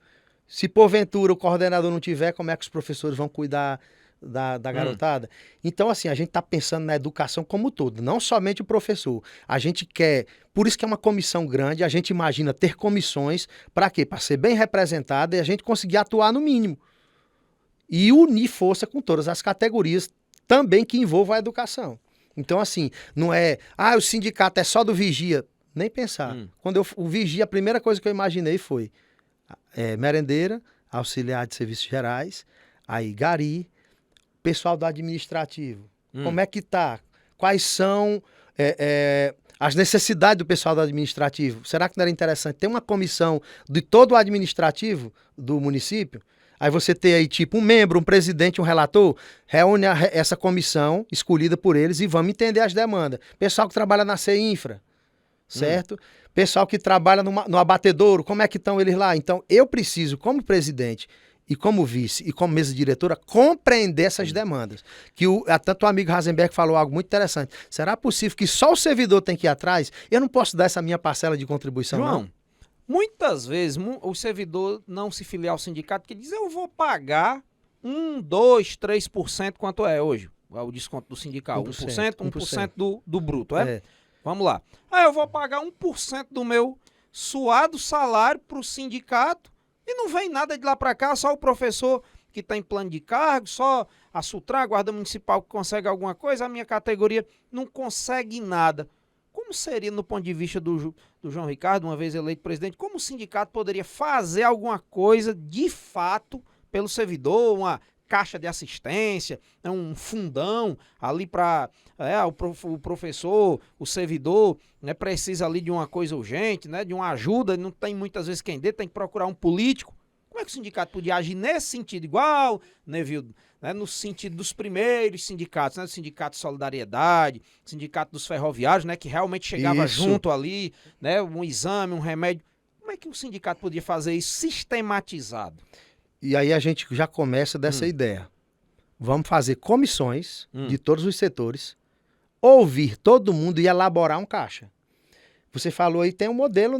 Se porventura o coordenador não tiver, como é que os professores vão cuidar da garotada? Então, assim, a gente está pensando na educação como um todo, não somente o professor. A gente quer, por isso que é uma comissão grande, a gente imagina ter comissões, para quê? Para ser bem representada e a gente conseguir atuar no mínimo. E unir força com todas as categorias também que envolvam a educação. Então, assim, não é, o sindicato é só do vigia. Nem pensar. Quando o vigia, a primeira coisa que eu imaginei foi merendeira, auxiliar de serviços gerais, aí gari, pessoal do administrativo. Como é que tá? Quais são as necessidades do pessoal do administrativo? Será que não era interessante ter uma comissão de todo o administrativo do município? Aí você ter aí tipo um membro, um presidente, um relator, reúne essa comissão escolhida por eles e vamos entender as demandas. Pessoal que trabalha na CEINFRA, certo? Pessoal que trabalha no abatedouro, como é que estão eles lá? Então, eu preciso, como presidente e como vice e como mesa diretora, compreender essas demandas. Que tanto o amigo Hasenberg falou algo muito interessante. Será possível que só o servidor tem que ir atrás? Eu não posso dar essa minha parcela de contribuição, João, não? Muitas vezes o servidor não se filiar ao sindicato, porque diz, eu vou pagar 1, 2, 3%, quanto é hoje? O desconto do sindical, 1% do bruto, é? Vamos lá. Eu vou pagar 1% do meu suado salário para o sindicato e não vem nada de lá para cá, só o professor que está em plano de cargo, só a Sutran, a Guarda Municipal que consegue alguma coisa, a minha categoria não consegue nada. Como seria, no ponto de vista do João Ricardo, uma vez eleito presidente, como o sindicato poderia fazer alguma coisa de fato pelo servidor, uma caixa de assistência, um fundão ali para o professor, o servidor, né, precisa ali de uma coisa urgente, né, de uma ajuda, não tem muitas vezes quem dê, tem que procurar um político. Como é que o sindicato podia agir nesse sentido igual, Nevildo, né, no sentido dos primeiros sindicatos, né, do Sindicato de Solidariedade, Sindicato dos Ferroviários, né, que realmente chegava junto ali, né, um exame, um remédio. Como é que o sindicato podia fazer isso sistematizado? E aí a gente já começa dessa ideia. Vamos fazer comissões de todos os setores, ouvir todo mundo e elaborar um caixa. Você falou aí, tem um modelo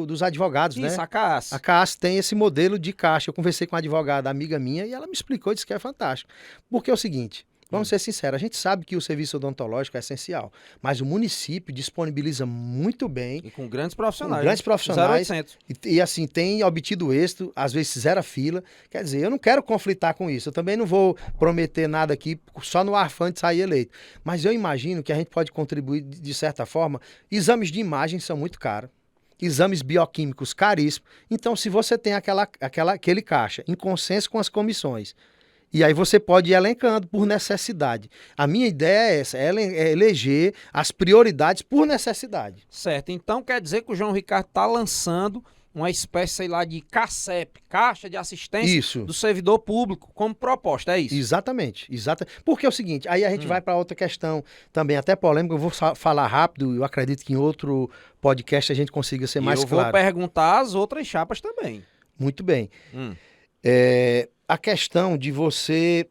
dos advogados, né? Isso, a CAAS. A CAAS tem esse modelo de caixa. Eu conversei com uma advogada amiga minha e ela me explicou, disse que é fantástico. Porque é o seguinte, vamos ser sinceros, a gente sabe que o serviço odontológico é essencial, mas o município disponibiliza muito bem. E com grandes profissionais. Com grandes profissionais. 0800. E assim, tem obtido êxito, às vezes zero fila. Quer dizer, eu não quero conflitar com isso. Eu também não vou prometer nada aqui só no arfã de sair eleito. Mas eu imagino que a gente pode contribuir de certa forma. Exames de imagem são muito caros. Exames bioquímicos caríssimos. Então, se você tem aquele caixa em consenso com as comissões, e aí você pode ir elencando por necessidade. A minha ideia é essa, é eleger as prioridades por necessidade. Certo, então quer dizer que o João Ricardo está lançando uma espécie, sei lá, de CACEP, Caixa de Assistência do Servidor Público, como proposta, é isso? Exatamente. Porque é o seguinte, aí a gente vai para outra questão também, até polêmica, eu vou falar rápido, eu acredito que em outro podcast a gente consiga ser mais claro. Eu vou perguntar as outras chapas também. Muito bem. A questão de você,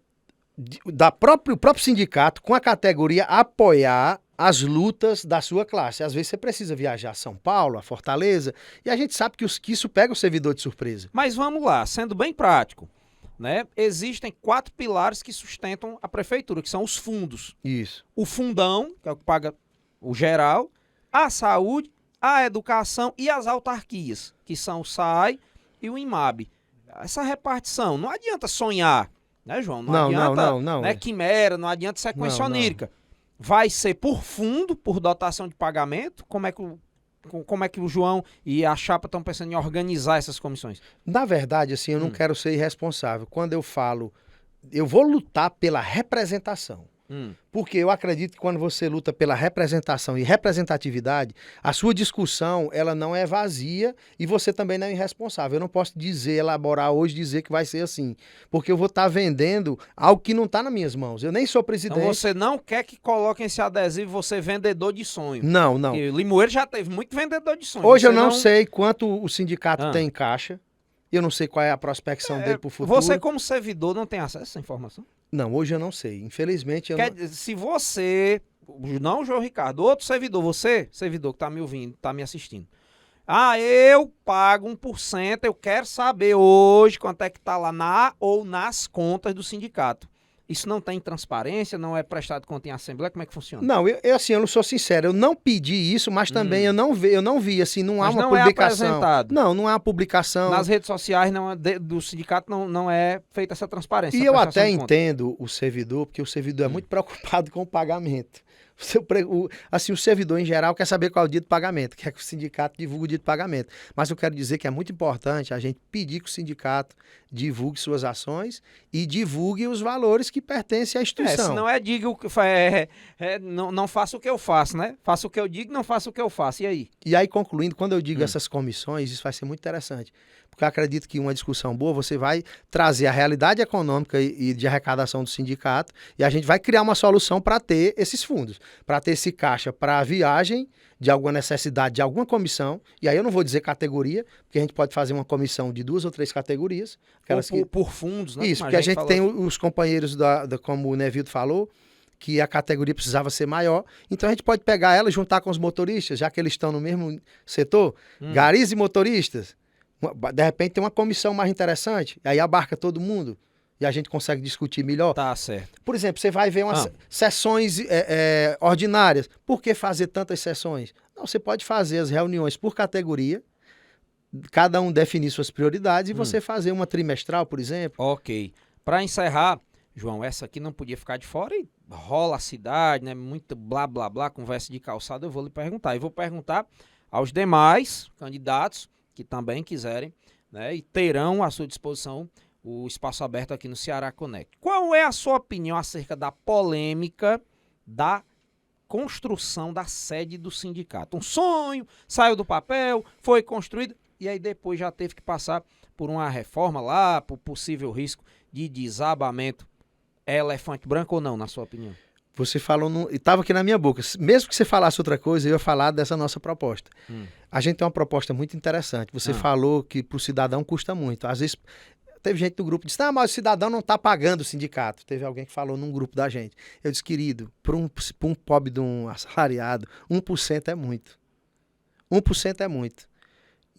o próprio sindicato, com a categoria, apoiar as lutas da sua classe. Às vezes você precisa viajar a São Paulo, a Fortaleza, e a gente sabe que isso pega o servidor de surpresa. Mas vamos lá, sendo bem prático, né? Existem 4 pilares que sustentam a prefeitura, que são os fundos. Isso. O fundão, que é o que paga o geral, a saúde, a educação e as autarquias, que são o SAI e o IMAB. Essa repartição, não adianta sonhar, né, João? Não adianta, né, quimera, não adianta sequência onírica. Vai ser por fundo, por dotação de pagamento? Como é Como é que o João e a chapa estão pensando em organizar essas comissões? Na verdade, assim, eu não quero ser irresponsável. Quando eu falo, eu vou lutar pela representação. Porque eu acredito que quando você luta pela representação e representatividade, a sua discussão, ela não é vazia e você também não é irresponsável. Eu não posso elaborar hoje, dizer que vai ser assim. Porque eu vou estar vendendo algo que não está nas minhas mãos. Eu nem sou presidente. Então você não quer que coloquem esse adesivo, você é vendedor de sonho. Não. Porque Limoeiro já teve muito vendedor de sonho. Hoje Você eu não sei quanto o sindicato tem em caixa. Eu não sei qual é a prospecção dele para o futuro. Você, como servidor, não tem acesso a essa informação? Não, hoje eu não sei. Infelizmente, eu não... Se você, não o João Ricardo, outro servidor, você, servidor que está me ouvindo, está me assistindo. Eu pago 1%, eu quero saber hoje quanto é que está lá nas contas do sindicato. Isso não tem transparência, não é prestado conta em assembleia, como é que funciona? Não, eu não sou sincero, eu não pedi isso, mas também eu não vi, assim, não há Mas uma não publicação. É apresentado. Não há uma publicação. Nas redes sociais do sindicato não é feita essa transparência. E essa eu prestação até de conta. entendo o servidor, porque o servidor é muito preocupado com o pagamento. O servidor em geral quer saber qual é o dia de pagamento, quer que o sindicato divulgue o dia de pagamento. Mas eu quero dizer que é muito importante a gente pedir que o sindicato divulgue suas ações e divulgue os valores que pertencem à instituição. Se não diga o que não faça o que eu faço, né? Faça o que eu digo, não faça o que eu faço. E aí? E aí, concluindo, quando eu digo essas comissões, isso vai ser muito interessante. Porque eu acredito que uma discussão boa, você vai trazer a realidade econômica e de arrecadação do sindicato e a gente vai criar uma solução para ter esses fundos, para ter esse caixa para a viagem de alguma necessidade de alguma comissão. E aí eu não vou dizer categoria, porque a gente pode fazer uma comissão de 2 ou 3 categorias. Por fundos, né? Isso, porque a gente tem os companheiros, como o Nevildo falou, que a categoria precisava ser maior. Então a gente pode pegar ela e juntar com os motoristas, já que eles estão no mesmo setor, garis e motoristas. De repente tem uma comissão mais interessante, aí abarca todo mundo e a gente consegue discutir melhor. Tá certo. Por exemplo, você vai ver umas sessões ordinárias. Por que fazer tantas sessões? Não, você pode fazer as reuniões por categoria, cada um definir suas prioridades e você fazer uma trimestral, por exemplo. Ok. Para encerrar, João, essa aqui não podia ficar de fora e rola a cidade, né? Muito blá, blá, blá, conversa de calçada, eu vou lhe perguntar. E vou perguntar aos demais candidatos que também quiserem, né? E terão à sua disposição o espaço aberto aqui no Ceará Connect. Qual é a sua opinião acerca da polêmica da construção da sede do sindicato? Um sonho, saiu do papel, foi construído e aí depois já teve que passar por uma reforma lá, por possível risco de desabamento. É elefante branco ou não, na sua opinião? Você falou, estava aqui na minha boca. Mesmo que você falasse outra coisa, eu ia falar dessa nossa proposta. A gente tem uma proposta muito interessante. Você falou que para o cidadão custa muito. Às vezes, teve gente no grupo que disse, mas o cidadão não está pagando o sindicato. Teve alguém que falou num grupo da gente. Eu disse, querido, para um pobre de um assalariado, 1% é muito. 1% é muito.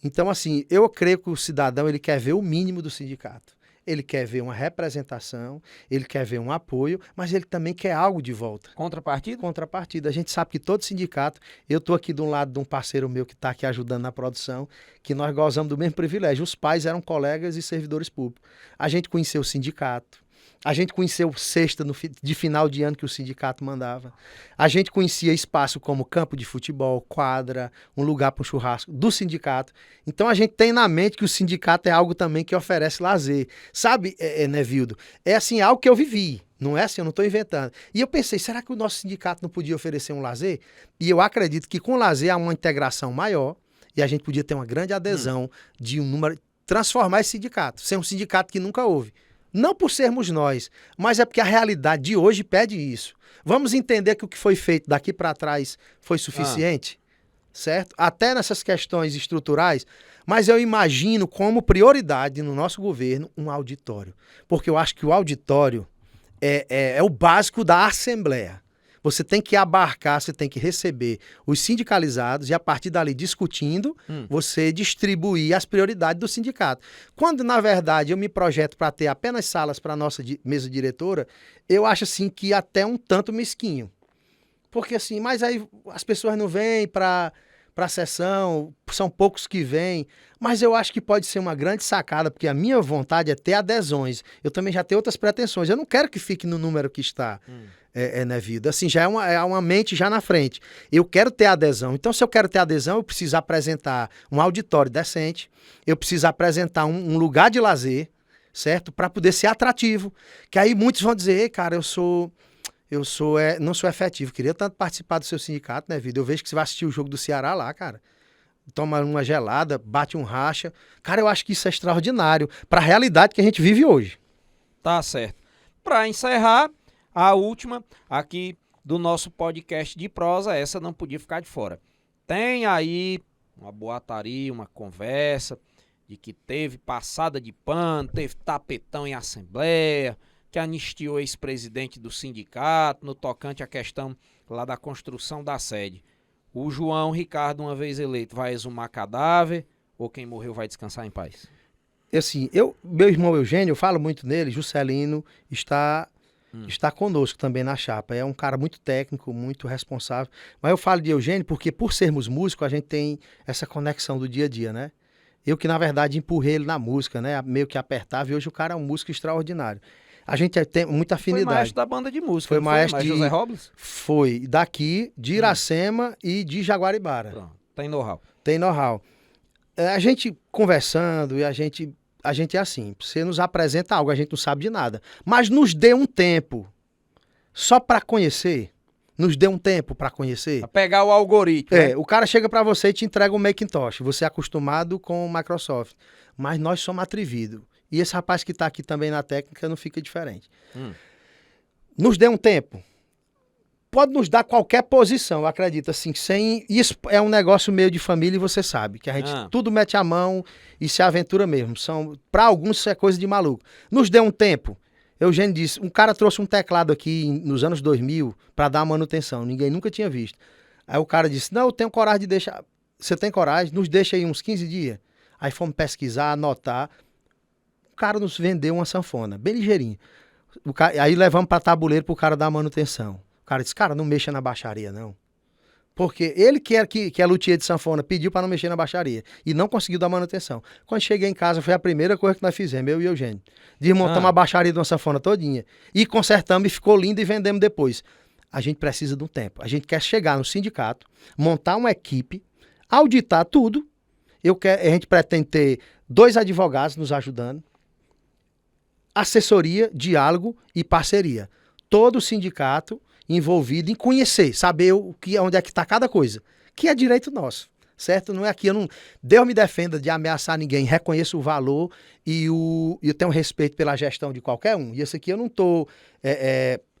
Então, assim, eu creio que o cidadão ele quer ver o mínimo do sindicato. Ele quer ver uma representação, ele quer ver um apoio, mas ele também quer algo de volta. Contrapartida? Contrapartida. A gente sabe que todo sindicato, eu estou aqui de um lado de um parceiro meu que está aqui ajudando na produção, que nós gozamos do mesmo privilégio. Os pais eram colegas e servidores públicos. A gente conheceu o sindicato. A gente conheceu cesta de final de ano que o sindicato mandava. A gente conhecia espaço como campo de futebol, quadra, um lugar para um churrasco do sindicato. Então a gente tem na mente que o sindicato é algo também que oferece lazer. Sabe, Nevildo? É assim, algo que eu vivi. Não é assim, eu não estou inventando. E eu pensei, será que o nosso sindicato não podia oferecer um lazer? E eu acredito que com o lazer há uma integração maior e a gente podia ter uma grande adesão de um número... Transformar esse sindicato, ser um sindicato que nunca houve. Não por sermos nós, mas é porque a realidade de hoje pede isso. Vamos entender que o que foi feito daqui para trás foi suficiente, certo? Até nessas questões estruturais, mas eu imagino como prioridade no nosso governo um auditório. Porque eu acho que o auditório é o básico da Assembleia. Você tem que abarcar, você tem que receber os sindicalizados e a partir dali discutindo, você distribuir as prioridades do sindicato. Quando, na verdade, eu me projeto para ter apenas salas para a nossa mesa diretora, eu acho assim que até um tanto mesquinho. Porque assim, mas aí as pessoas não vêm para a sessão, são poucos que vêm, mas eu acho que pode ser uma grande sacada, porque a minha vontade é ter adesões. Eu também já tenho outras pretensões. Eu não quero que fique no número que está. né, vida? Assim, já é uma mente já na frente. Eu quero ter adesão. Então, se eu quero ter adesão, eu preciso apresentar um auditório decente, eu preciso apresentar um lugar de lazer, certo? Para poder ser atrativo. Que aí muitos vão dizer, ei, cara, não sou efetivo. Queria tanto participar do seu sindicato, né, vida? Eu vejo que você vai assistir o jogo do Ceará lá, cara. Toma uma gelada, bate um racha. Cara, eu acho que isso é extraordinário para a realidade que a gente vive hoje. Tá certo. Para encerrar, a última aqui do nosso podcast de prosa, essa não podia ficar de fora. Tem aí uma boataria, uma conversa de que teve passada de pano, teve tapetão em assembleia, que anistiou ex-presidente do sindicato no tocante à questão lá da construção da sede. O João Ricardo, uma vez eleito, vai exumar cadáver ou quem morreu vai descansar em paz? Assim, meu irmão Eugênio, eu falo muito nele, Juscelino está conosco também na chapa. É um cara muito técnico, muito responsável. Mas eu falo de Eugênio porque, por sermos músicos, a gente tem essa conexão do dia a dia, né? Eu que, na verdade, empurrei ele na música, né? Meio que apertava, e hoje o cara é um músico extraordinário. A gente tem muita afinidade. Foi maestro da banda de música. Foi maestro de José Robles? Foi daqui, de Iracema e de Jaguaribara. Pronto, tem know-how. Tem know-how. A gente conversando e a gente é assim, você nos apresenta algo, a gente não sabe de nada. Mas nos dê um tempo só para conhecer. Nos dê um tempo para conhecer. Pra pegar o algoritmo. Né? O cara chega para você e te entrega um Macintosh. Você é acostumado com o Microsoft. Mas nós somos atrevidos. E esse rapaz que está aqui também na técnica não fica diferente. Nos dê um tempo. Pode nos dar qualquer posição, eu acredito, assim, sem... Isso é um negócio meio de família e você sabe, que a gente tudo mete a mão e se aventura mesmo. Para alguns isso é coisa de maluco. Nos dê um tempo. Eugênio disse, um cara trouxe um teclado aqui nos anos 2000 para dar manutenção, ninguém nunca tinha visto. Aí o cara disse, não, eu tenho coragem de deixar... Você tem coragem? Nos deixa aí uns 15 dias. Aí fomos pesquisar, anotar... O cara nos vendeu uma sanfona, bem ligeirinho. Aí levamos para tabuleiro pro cara dar manutenção. O cara disse, cara, não mexa na baixaria, não. Porque ele que é luthier de sanfona, pediu para não mexer na baixaria. E não conseguiu dar manutenção. Quando cheguei em casa, foi a primeira coisa que nós fizemos, eu e Eugênio. Desmontamos a baixaria de uma sanfona todinha. E consertamos e ficou lindo e vendemos depois. A gente precisa de um tempo. A gente quer chegar no sindicato, montar uma equipe, auditar tudo. A gente pretende ter 2 advogados nos ajudando. Assessoria, diálogo e parceria. Todo o sindicato envolvido em conhecer, saber onde é que está cada coisa, que é direito nosso, certo? Não é aqui, Deus me defenda de ameaçar ninguém, reconheço o valor e eu tenho respeito pela gestão de qualquer um. E esse aqui eu não estou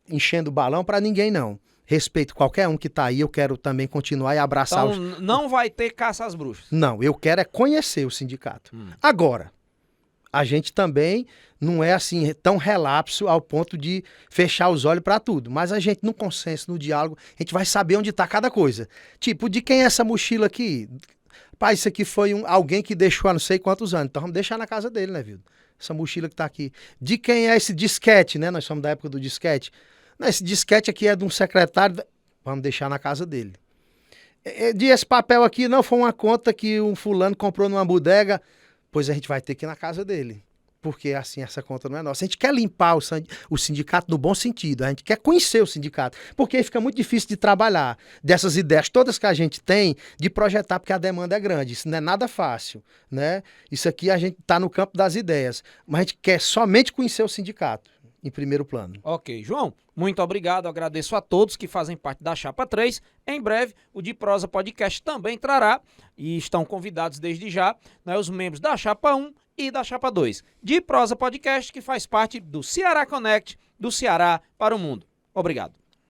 enchendo o balão para ninguém, não. Respeito qualquer um que está aí, eu quero também continuar e abraçar então, não vai ter caça às bruxas. Não, eu quero é conhecer o sindicato. Agora, a gente também não é assim tão relapso ao ponto de fechar os olhos para tudo. Mas a gente, no consenso, no diálogo, a gente vai saber onde está cada coisa. Tipo, de quem é essa mochila aqui? Pai, isso aqui foi alguém que deixou há não sei quantos anos. Então vamos deixar na casa dele, né, viu? Essa mochila que está aqui. De quem é esse disquete, né? Nós somos da época do disquete. Não, esse disquete aqui é de um secretário. Vamos deixar na casa dele. Esse papel aqui não foi uma conta que um fulano comprou numa bodega. Pois a gente vai ter que ir na casa dele. Porque assim, essa conta não é nossa. A gente quer limpar o sindicato no bom sentido. A gente quer conhecer o sindicato. Porque aí fica muito difícil de trabalhar dessas ideias todas que a gente tem de projetar, porque a demanda é grande. Isso não é nada fácil, né? Isso aqui a gente está no campo das ideias. Mas a gente quer somente conhecer o sindicato, em primeiro plano. Ok, João, muito obrigado. Agradeço a todos que fazem parte da Chapa 3. Em breve, o De Prosa Podcast também trará, e estão convidados desde já, né, os membros da Chapa 1 e da Chapa 2. De Prosa Podcast, que faz parte do Ceará Connect, do Ceará para o mundo. Obrigado.